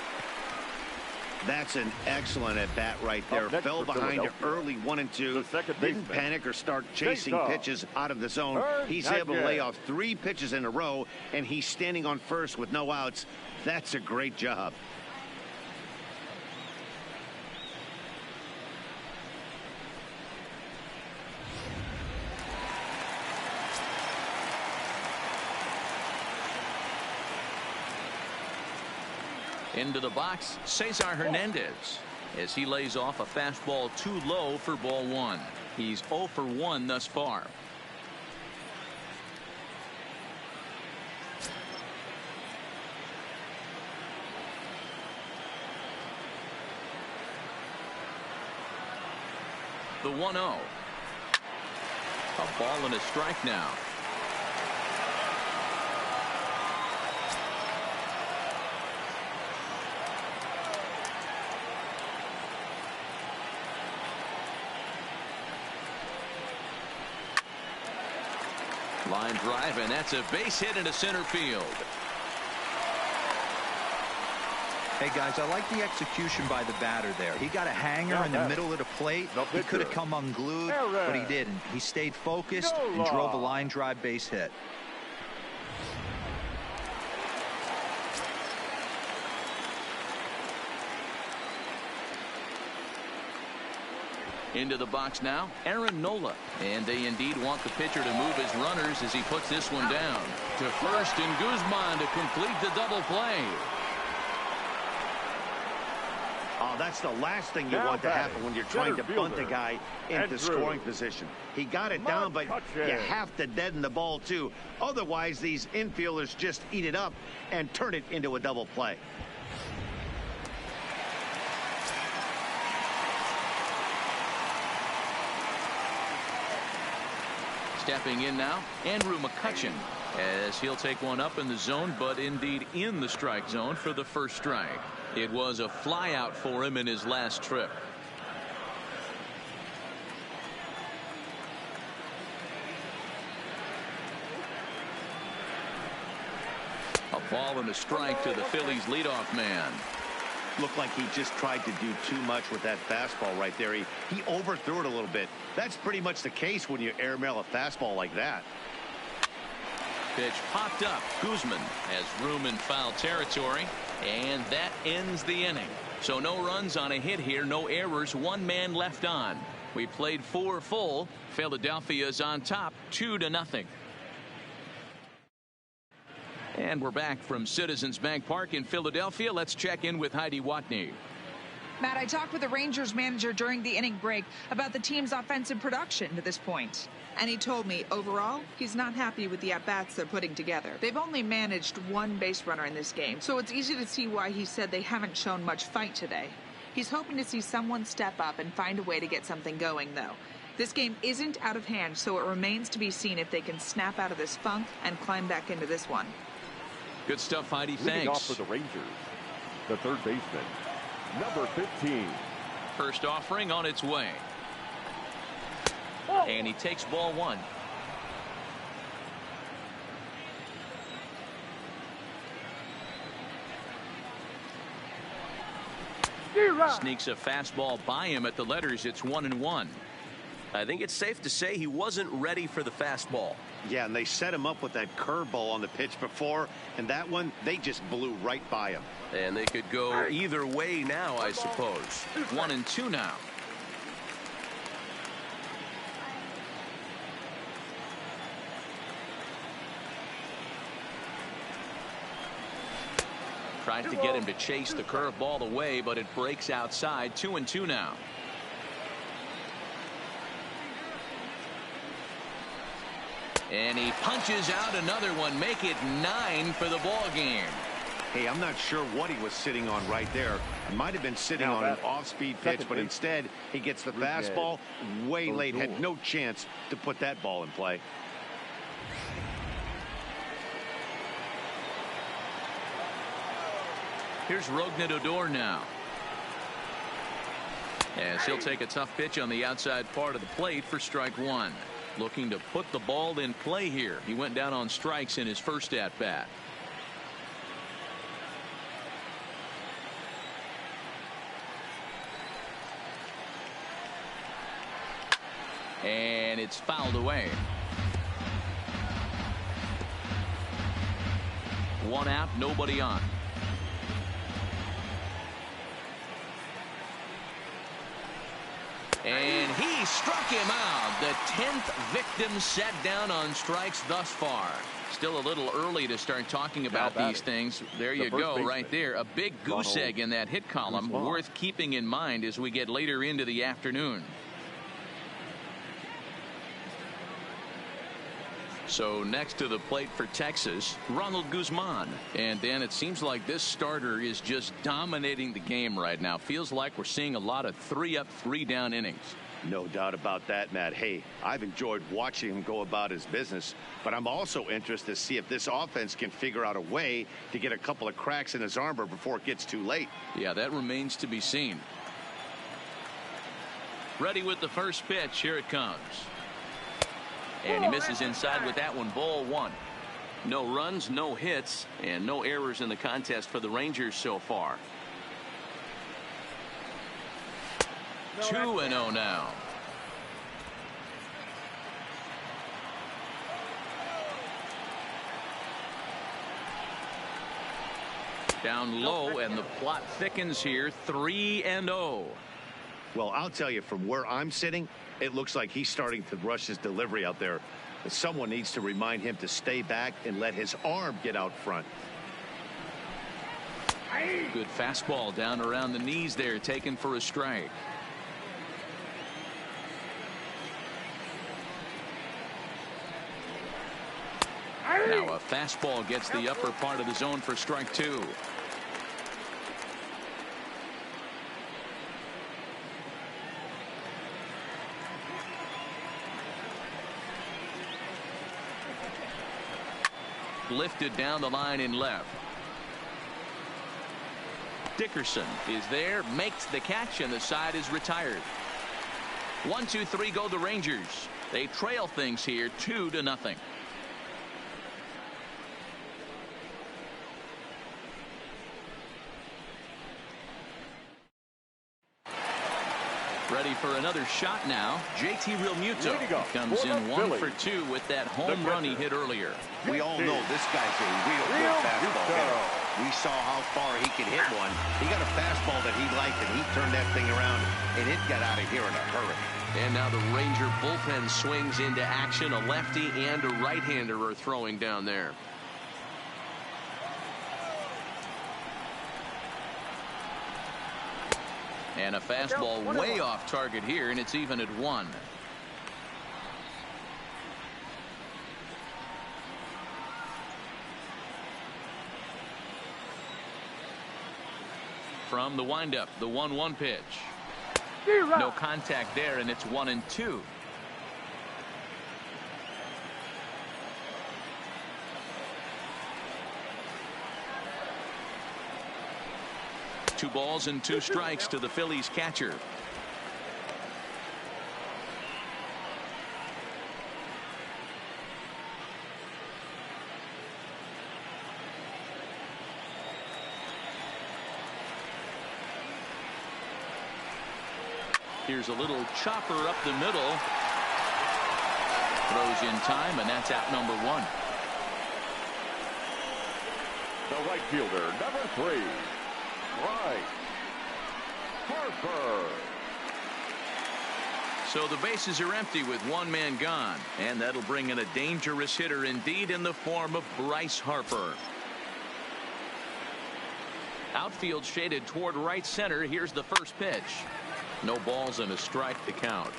That's an excellent at bat right there. Fell behind it early 1-2. Didn't panic or start chasing pitches out of the zone. He's able to lay off 3 pitches in a row, and he's standing on first with no outs. That's a great job. Into the box, Cesar Hernandez, as he lays off a fastball too low for ball 1. He's 0 for 1 thus far. The 1-0. A ball and a strike now. Line drive, and that's a base hit into center field. Hey, guys, I like the execution by the batter there. He got a hanger in the middle of the plate. He could have come unglued, but he didn't. He stayed focused and drove a line drive base hit. Into the box now, Aaron Nola. And they indeed want the pitcher to move his runners as he puts this one down. To first, and Guzman to complete the double play. Oh, that's the last thing you want to happen when you're trying to bunt a guy into scoring position. He got it down, but you have to deaden the ball, too. Otherwise, these infielders just eat it up and turn it into a double play. Stepping in now, Andrew McCutchen, as he'll take one up in the zone, but indeed in the strike zone for the first strike. It was a flyout for him in his last trip. A ball and a strike to the Phillies leadoff man. Looked like he just tried to do too much with that fastball right there. He overthrew it a little bit. That's pretty much the case when you airmail a fastball like that. Pitch popped up. Guzman has room in foul territory, and that ends the inning. So no runs on a hit here, no errors, 1 man left on. We played 4 full. Philadelphia's on top 2-0. And we're back from Citizens Bank Park in Philadelphia. Let's check in with Heidi Watney. Matt, I talked with the Rangers manager during the inning break about the team's offensive production to this point. And he told me, overall, he's not happy with the at-bats they're putting together. They've only managed one base runner in this game, so it's easy to see why he said they haven't shown much fight today. He's hoping to see someone step up and find a way to get something going, though. This game isn't out of hand, so it remains to be seen if they can snap out of this funk and climb back into this one. Good stuff, Heidi. Thanks. Leading off for the Rangers, the third baseman, number 15. First offering on its way. And he takes ball one. Sneaks a fastball by him at the letters. It's 1-1. I think it's safe to say he wasn't ready for the fastball. Yeah, and they set him up with that curveball on the pitch before, and that one, they just blew right by him. And they could go either way now, I suppose. 1-2 now. Tried to get him to chase the curveball away, but it breaks outside. 2-2 now. And he punches out another one. Make it 9 for the ball game. Hey, I'm not sure what he was sitting on right there. He might have been sitting on an off-speed pitch, but instead he gets the fastball way late. Had no chance to put that ball in play. Here's Rougned Odor now. As he'll take a tough pitch on the outside part of the plate for strike one. Looking to put the ball in play here. He went down on strikes in his first at bat. And it's fouled away. One out, nobody on. And he struck him out. The 10th victim set down on strikes thus far. Still a little early to start talking about these things. There you go, right there. A big goose egg in that hit column, worth keeping in mind as we get later into the afternoon. So next to the plate for Texas, Ronald Guzman. And then it seems like this starter is just dominating the game right now. Feels like we're seeing a lot of 3-up, 3-down innings. No doubt about that, Matt. Hey, I've enjoyed watching him go about his business, but I'm also interested to see if this offense can figure out a way to get a couple of cracks in his armor before it gets too late. Yeah, that remains to be seen. Ready with the first pitch. Here it comes. And he misses inside with that one. Ball one. No runs, no hits, and no errors in the contest for the Rangers so far. 2-0 now. Down low, and the plot thickens here. 3-0. Well, I'll tell you, from where I'm sitting, it looks like he's starting to rush his delivery out there. But someone needs to remind him to stay back and let his arm get out front. Good fastball down around the knees there, taken for a strike. Now a fastball gets the upper part of the zone for strike two. Lifted down the line in left. Dickerson is there, makes the catch, and the side is retired. 1-2-3 go the Rangers. They trail things here 2-0. Ready for another shot now. JT Realmuto comes in 1 for 2 with that home run he hit earlier. We all know this guy's a real good fastball hitter. We saw how far he could hit one. He got a fastball that he liked, and he turned that thing around, and it got out of here in a hurry. And now the Ranger bullpen swings into action. A lefty and a right-hander are throwing down there. And a fastball way off target here, and it's even at 1. From the windup, the 1-1 pitch. No contact there, and it's 1-2. Two balls and 2 strikes to the Phillies catcher. Here's a little chopper up the middle. Throws in time, and that's out number 1. The right fielder, number 3. Right. Harper. So the bases are empty with 1 man gone, and that'll bring in a dangerous hitter indeed in the form of Bryce Harper. Outfield shaded toward right center. Here's the first pitch. No balls and a strike to count.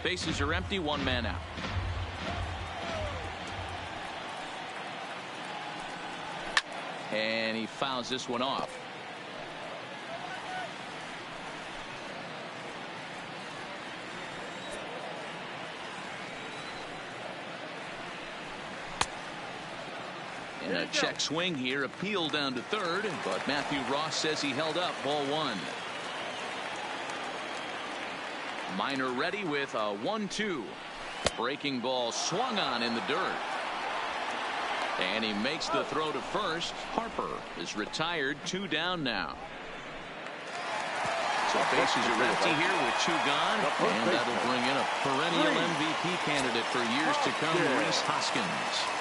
Bases are empty, 1 man out. And he fouls this one off. And a check swing here, appeal down to third, but Matthew Ross says he held up. Ball 1. Minor ready with a 1-2. Breaking ball swung on in the dirt. And he makes the throw to first. Harper is retired, 2 down now. So bases are empty here with 2 gone, and that'll bring in a perennial MVP candidate for years to come, Rhys Hoskins.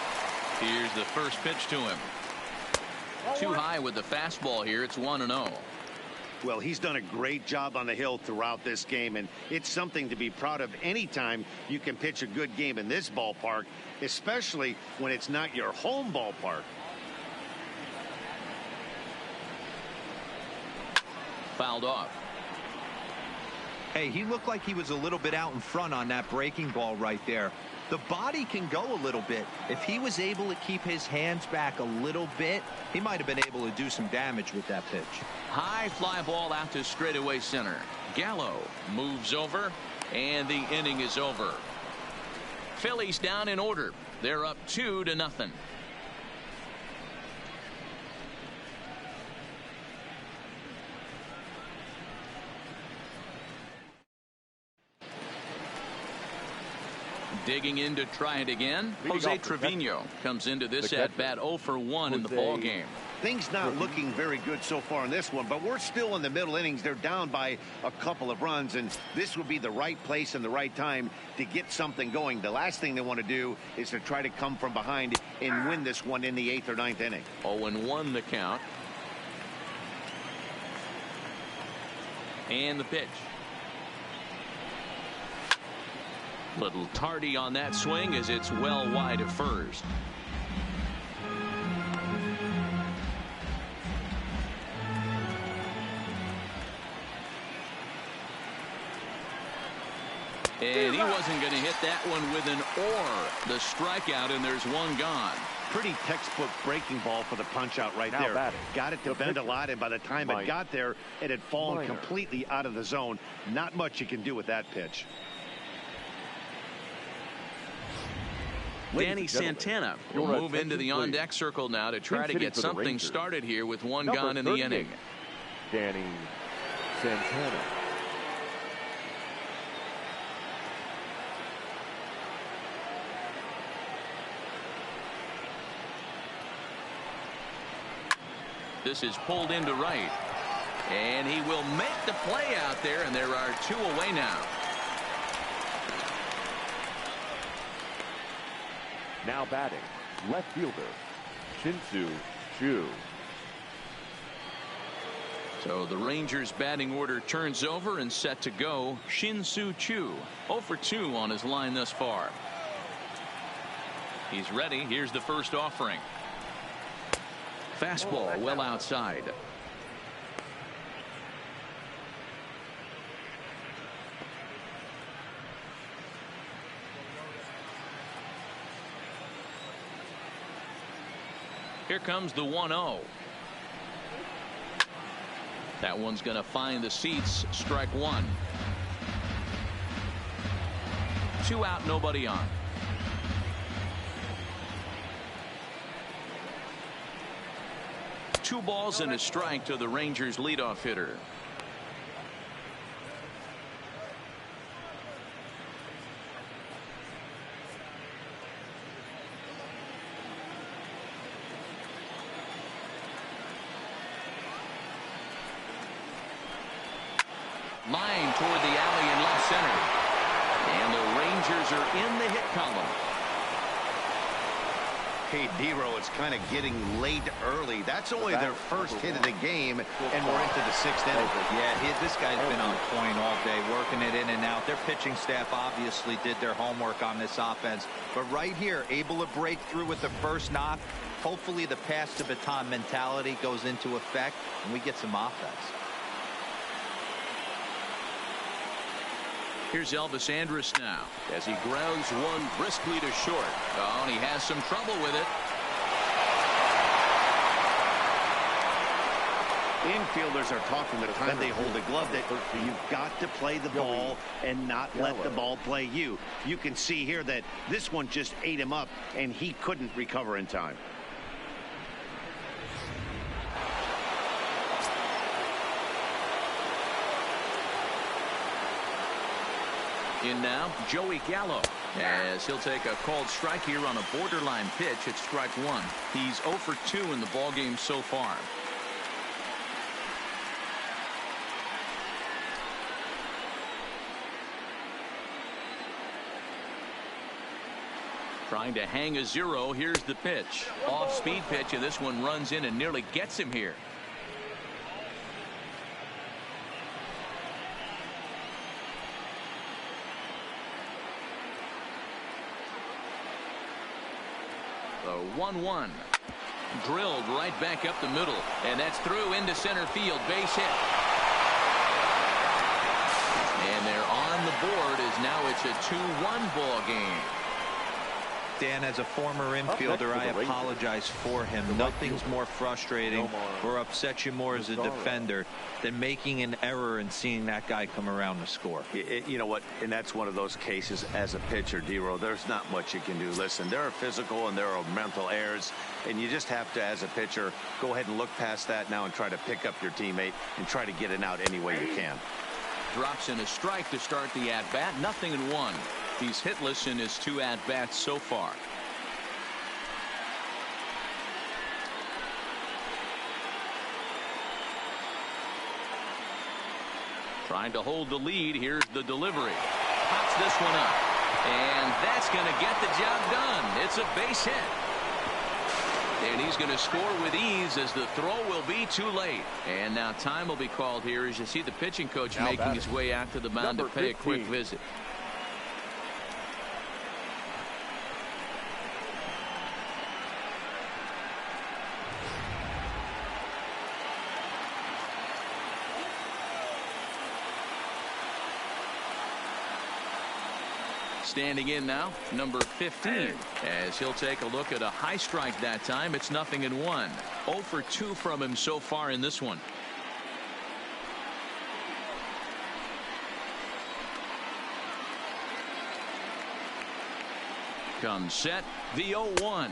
Here's the first pitch to him. Too high with the fastball here. It's 1-0. Well, he's done a great job on the hill throughout this game, and it's something to be proud of anytime you can pitch a good game in this ballpark, especially when it's not your home ballpark. Fouled off. Hey, he looked like he was a little bit out in front on that breaking ball right there. The body can go a little bit. If he was able to keep his hands back a little bit, he might have been able to do some damage with that pitch. High fly ball out to straightaway center. Gallo moves over, and the inning is over. Phillies down in order. They're up 2-0. Digging in to try it again. Jose Trevino comes into this at bat 0 for 1 in the ball game. Things not looking very good so far in this one, but we're still in the middle innings. They're down by a couple of runs, and this would be the right place and the right time to get something going. The last thing they want to do is to try to come from behind and win this one in the 8th or 9th inning. 0-1 the count. And the pitch. Little tardy on that swing as it's well wide of first. And he wasn't going to hit that one with an or. The strikeout, and there's 1 gone. Pretty textbook breaking ball for the punch out right there. Batting. Got it to bend a lot, and by the time it got there, it had fallen completely out of the zone. Not much you can do with that pitch. Danny Santana will move into the on-deck circle now to try to get something started here with 1 gone in the inning. Danny Santana. This is pulled into right. And he will make the play out there, and there are 2 away now. Now batting, left fielder, Shin-Soo Choo. So the Rangers batting order turns over and set to go. Shin-Soo Choo, 0 for 2 on his line thus far. He's ready. Here's the first offering. Fastball well outside. Here comes the 1-0. That one's going to find the seats. Strike one. 2 out, nobody on. Two balls and a strike to the Rangers leadoff hitter. Line toward the alley in left center. And the Rangers are in the hit column. Hey, D-Row, it's kind of getting late early. That's only their first hit of the game, and we're into the 6th inning. Yeah, this guy's been on point all day, working it in and out. Their pitching staff obviously did their homework on this offense. But right here, able to break through with the first knock. Hopefully the pass to baton mentality goes into effect, and we get some offense. Here's Elvis Andrus now as he grounds one briskly to short. Oh, and he has some trouble with it. Infielders are talking the time they hold the glove that you've got to play the ball and not let the ball play you. You can see here that this one just ate him up, and he couldn't recover in time. In now, Joey Gallo, as he'll take a called strike here on a borderline pitch at strike one. He's 0 for 2 in the ballgame so far. Trying to hang a 0. Here's the pitch. Off-speed pitch, and this one runs in and nearly gets him here. The 1-1. Drilled right back up the middle, and that's through into center field. Base hit. And they're on the board as now it's a 2-1 ball game. Dan, as a former infielder, I apologize for him. Nothing's more frustrating or upsets you more as a defender than making an error and seeing that guy come around to score. You know what? And that's one of those cases as a pitcher, D-Row. There's not much you can do. Listen, there are physical and there are mental errors, and you just have to, as a pitcher, go ahead and look past that now and try to pick up your teammate and try to get it out any way you can. Drops in a strike to start the at-bat. 0-1. He's hitless in his 2 at-bats so far. Trying to hold the lead. Here's the delivery. Pops this one up. And that's going to get the job done. It's a base hit. And he's going to score with ease as the throw will be too late. And now time will be called here as you see the pitching coach making his way out to the mound to pay a quick visit. Standing in now, number 15, as he'll take a look at a high strike that time. It's 0-1. 0 for 2 from him so far in this one. Comes set, the 0-1.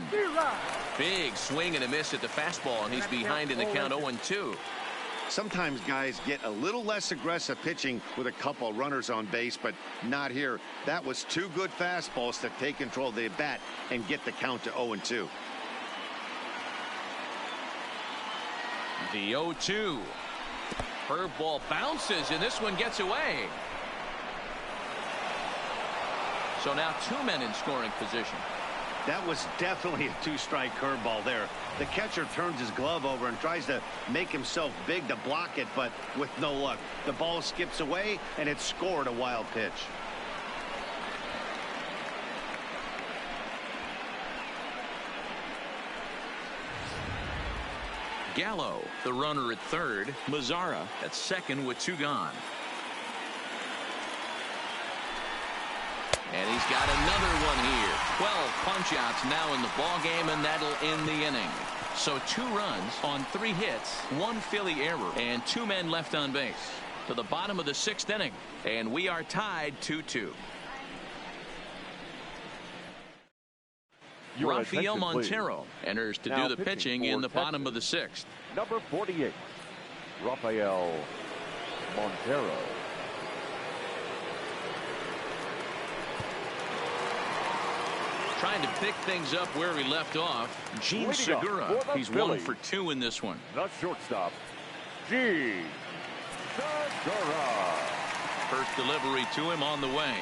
Big swing and a miss at the fastball, and he's behind in the count 0-2. Sometimes guys get a little less aggressive pitching with a couple runners on base, but not here. That was 2 good fastballs to take control of the bat and get the count to 0-2. The 0-2. Curveball bounces, and this one gets away. So now 2 men in scoring position. That was definitely a 2-strike curveball there. The catcher turns his glove over and tries to make himself big to block it, but with no luck. The ball skips away, and it scored a wild pitch. Gallo, the runner at third. Mazzara at second with 2 gone. And he's got another one here. 12 punch-outs now in the ballgame, and that'll end the inning. So 2 runs on 3 hits, 1 Philly error, and 2 men left on base. To the bottom of the 6th inning, and we are tied 2-2. Rafael Montero enters to do the pitching in the bottom of the 6th. Number 48, Rafael Montero. Trying to pick things up where he left off. Gene Segura. He's 1 for 2 in this one. The shortstop, Gene Segura. First delivery to him on the way.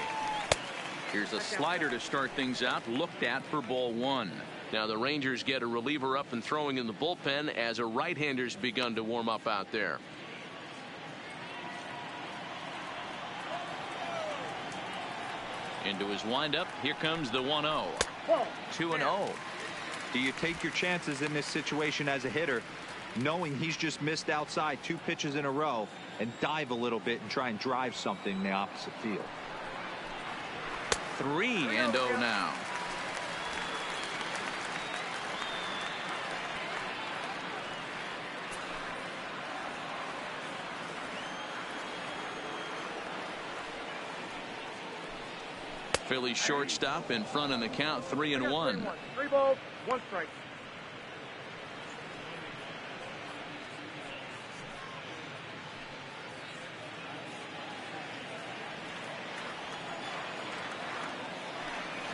Here's a slider to start things out, looked at for ball 1. Now the Rangers get a reliever up and throwing in the bullpen as a right-hander's begun to warm up out there. Into his windup. Here comes the 1-0. 2-0. Do you take your chances in this situation as a hitter, knowing he's just missed outside 2 pitches in a row, and dive a little bit and try and drive something in the opposite field? 3-0 now. Philly shortstop in front in the count, 3-1. 3 balls, 1 strike.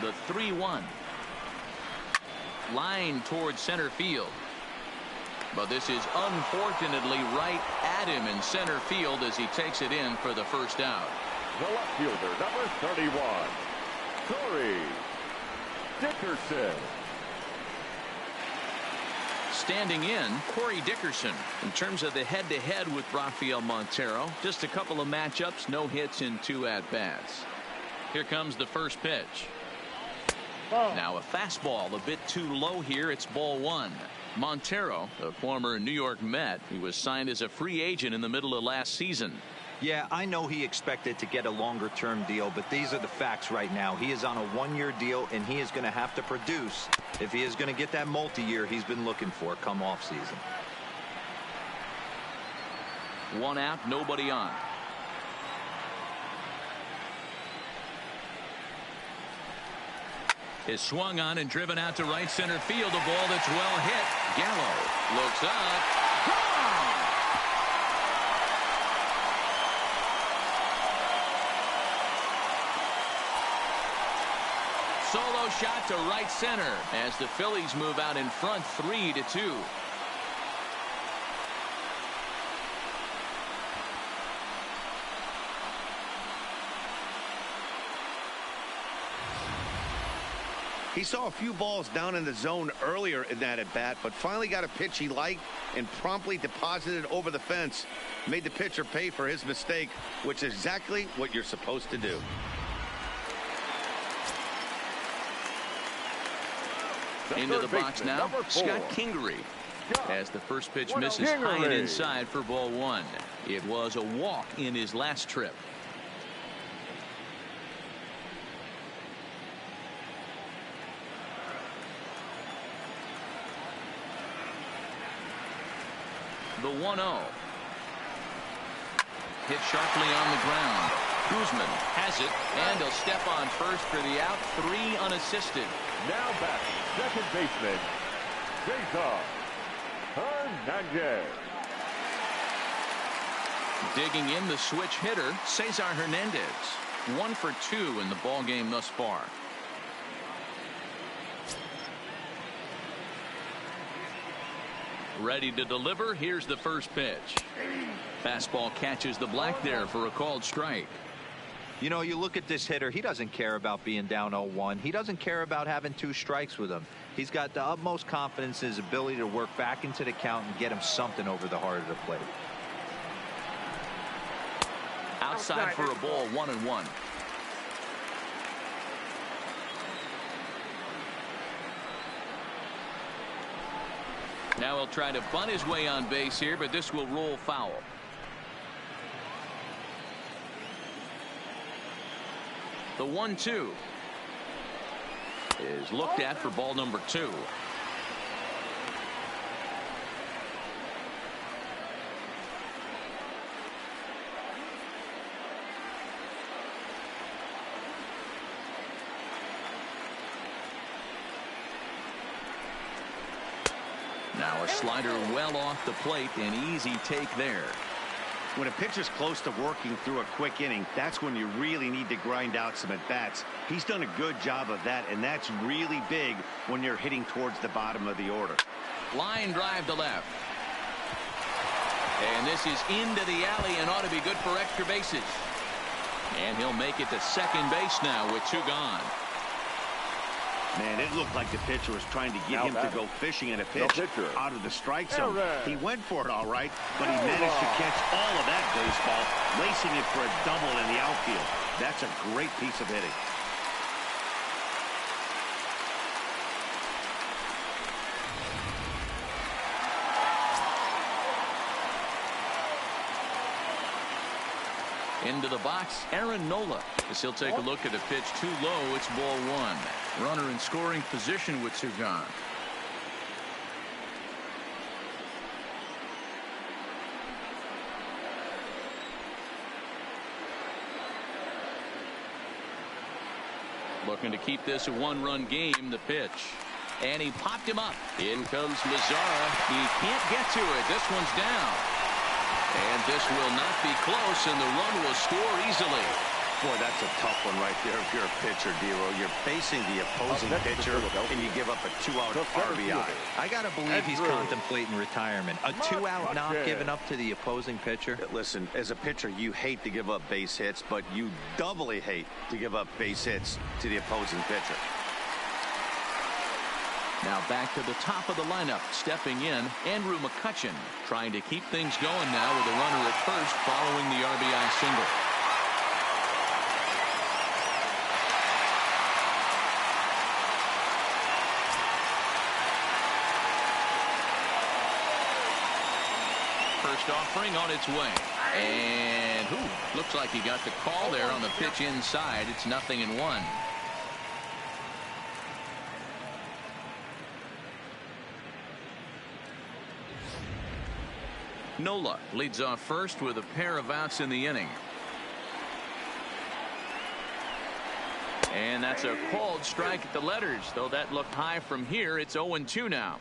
The 3-1. Line towards center field. But this is unfortunately right at him in center field as he takes it in for the first out. The left fielder, number 31, Corey Dickerson. Standing in, Corey Dickerson. In terms of the head-to-head with Rafael Montero, just a couple of matchups, no hits in 2 at-bats. Here comes the first pitch. Now a fastball a bit too low here. It's ball 1. Montero, a former New York Met, he was signed as a free agent in the middle of last season. Yeah, I know he expected to get a longer-term deal, but these are the facts right now. He is on a 1-year deal, and he is going to have to produce if he is going to get that multi-year he's been looking for come off-season. 1 out, nobody on. Is swung on and driven out to right center field. A ball that's well hit. Gallo looks up. Gone! Solo shot to right center as the Phillies move out in front 3-2. He saw a few balls down in the zone earlier in that at bat, but finally got a pitch he liked and promptly deposited it over the fence. Made the pitcher pay for his mistake, which is exactly what you're supposed to do. Into the box now, Scott Kingery. As the first pitch misses high and inside for ball 1. It was a walk in his last trip. The 1-0. Hit sharply on the ground. Guzman has it, and he'll step on first for the out. 3 unassisted. Now back, second baseman, Cesar Hernandez. Digging in the switch hitter, Cesar Hernandez. 1 for 2 in the ball game thus far. Ready to deliver. Here's the first pitch. Fastball catches the black there for a called strike. You know, you look at this hitter, he doesn't care about being down 0-1. He doesn't care about having 2 strikes with him. He's got the utmost confidence in his ability to work back into the count and get him something over the heart of the plate. Outside for a ball, 1-1. Now he'll try to bunt his way on base here, but this will roll foul. The 1-2 is looked at for ball number 2. Now a slider well off the plate, an easy take there. When a pitcher's close to working through a quick inning, that's when you really need to grind out some at-bats. He's done a good job of that, and that's really big when you're hitting towards the bottom of the order. Line drive to left. And this is into the alley and ought to be good for extra bases. And he'll make it to second base now with 2 gone. Man, it looked like the pitcher was trying to get him to go fishing in a pitch out of the strike zone. He went for it all right, but he managed to catch all of that baseball, lacing it for a double in the outfield. That's a great piece of hitting. Into the box, Aaron Nola. As he'll take a look at the pitch too low, it's ball 1. Runner in scoring position with 2 gone. Looking to keep this a 1-run game. The pitch. And he popped him up. In comes Mazzara. He can't get to it. This one's down. And this will not be close, and the run will score easily. Boy, that's a tough one right there if you're a pitcher, D'Lo. You're facing the opposing pitcher, and you give up a 2-out RBI. I got to believe he's contemplating retirement. A 2-out knock given up to the opposing pitcher. Listen, as a pitcher, you hate to give up base hits, but you doubly hate to give up base hits to the opposing pitcher. Now back to the top of the lineup. Stepping in, Andrew McCutchen, trying to keep things going now with a runner at first following the RBI single. First offering on its way. And looks like he got the call there on the pitch inside. It's 0-1. Nola leads off first with a pair of outs in the inning. And that's a called strike at the letters, though that looked high from here. It's 0-2 now.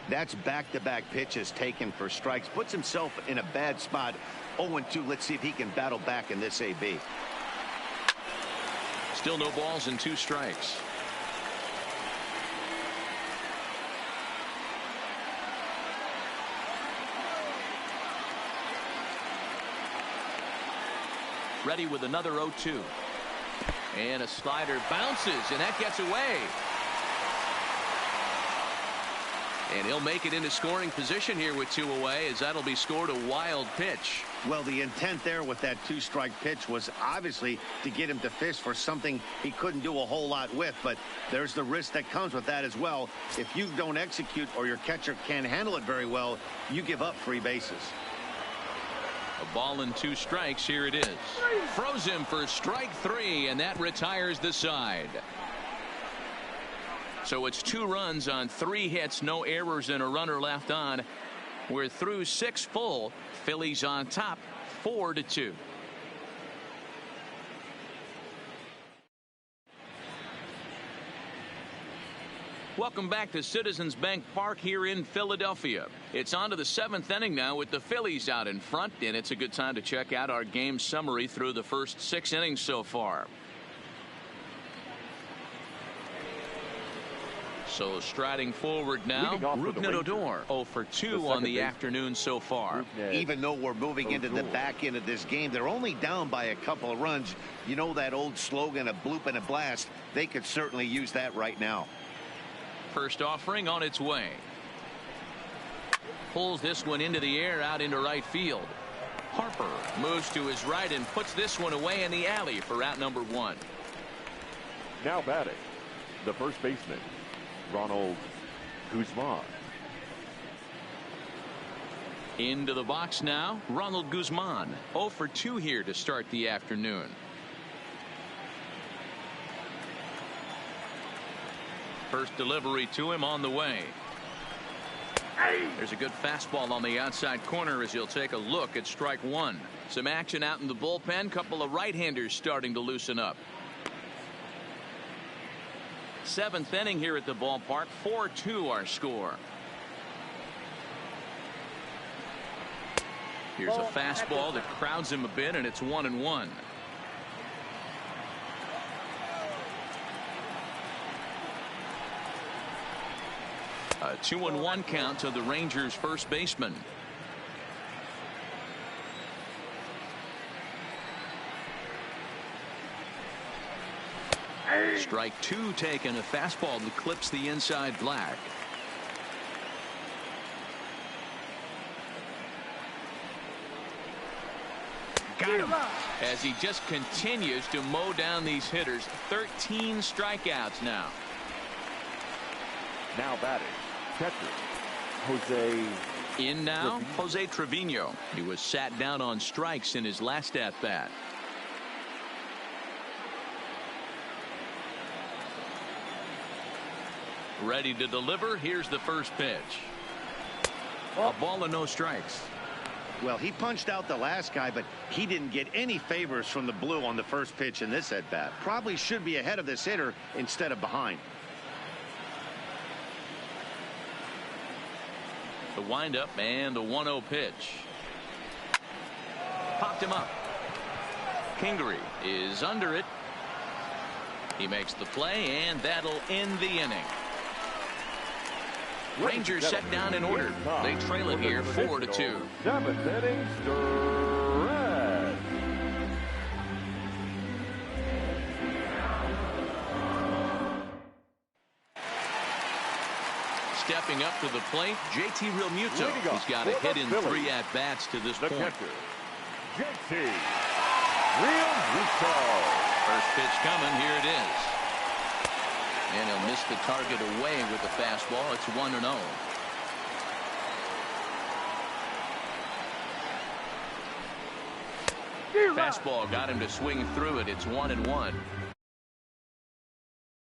That's back-to-back pitches taken for strikes. Puts himself in a bad spot. 0-2. Let's see if he can battle back in this AB. Still no balls and 2 strikes. Ready with another 0-2. And a slider bounces, and that gets away. And he'll make it into scoring position here with 2 away, as that'll be scored a wild pitch. Well, the intent there with that 2-strike pitch was obviously to get him to fish for something he couldn't do a whole lot with, but there's the risk that comes with that as well. If you don't execute or your catcher can't handle it very well, you give up free bases. A ball and 2 strikes. Here it is. Froze him for strike 3, and that retires the side. So it's 2 runs on 3 hits, no errors, and a runner left on. We're through 6 full. Phillies on top, 4-2. Welcome back to Citizens Bank Park here in Philadelphia. It's on to the 7th inning now with the Phillies out in front, and it's a good time to check out our game summary through the first 6 innings so far. So striding forward now, Rougned Odor 0 for 2 on the afternoon so far. Even though we're moving into the back end of this game, they're only down by a couple of runs. You know that old slogan, a bloop and a blast. They could certainly use that right now. First offering on its way. Pulls this one into the air out into right field. Harper moves to his right and puts this one away in the alley for out number 1. Now batting, the first baseman, Ronald Guzman. Into the box now, Ronald Guzman. 0 for 2 here to start the afternoon. First delivery to him on the way. There's a good fastball on the outside corner as he'll take a look at strike 1. Some action out in the bullpen. Couple of right-handers starting to loosen up. 7th inning here at the ballpark. 4-2 our score. Here's a fastball that crowds him a bit, and it's 1-1. A 2-1 count to the Rangers first baseman. Strike two taken, a fastball that clips the inside black. Got him. As he just continues to mow down these hitters. 13 strikeouts now. Now batting, catcher, Jose. In now, Jose Trevino. He was sat down on strikes in his last at-bat. Ready to deliver. Here's the first pitch. A ball and no strikes. Well, he punched out the last guy, but he didn't get any favors from the blue on the first pitch in this at-bat. Probably should be ahead of this hitter instead of behind. The windup and the 1-0 pitch. Popped him up. Kingery is under it. He makes the play, and that'll end the inning. Rangers set down in order. They trail it here 4-2. 7th inning stretch. Stepping up to the plate, JT Realmuto. He's got a hit in 3 at-bats to this point. Catcher, JT Realmuto. First pitch coming. Here it is. And he'll miss the target away with the fastball. It's 1-0. Fastball got him to swing through it. It's 1-1.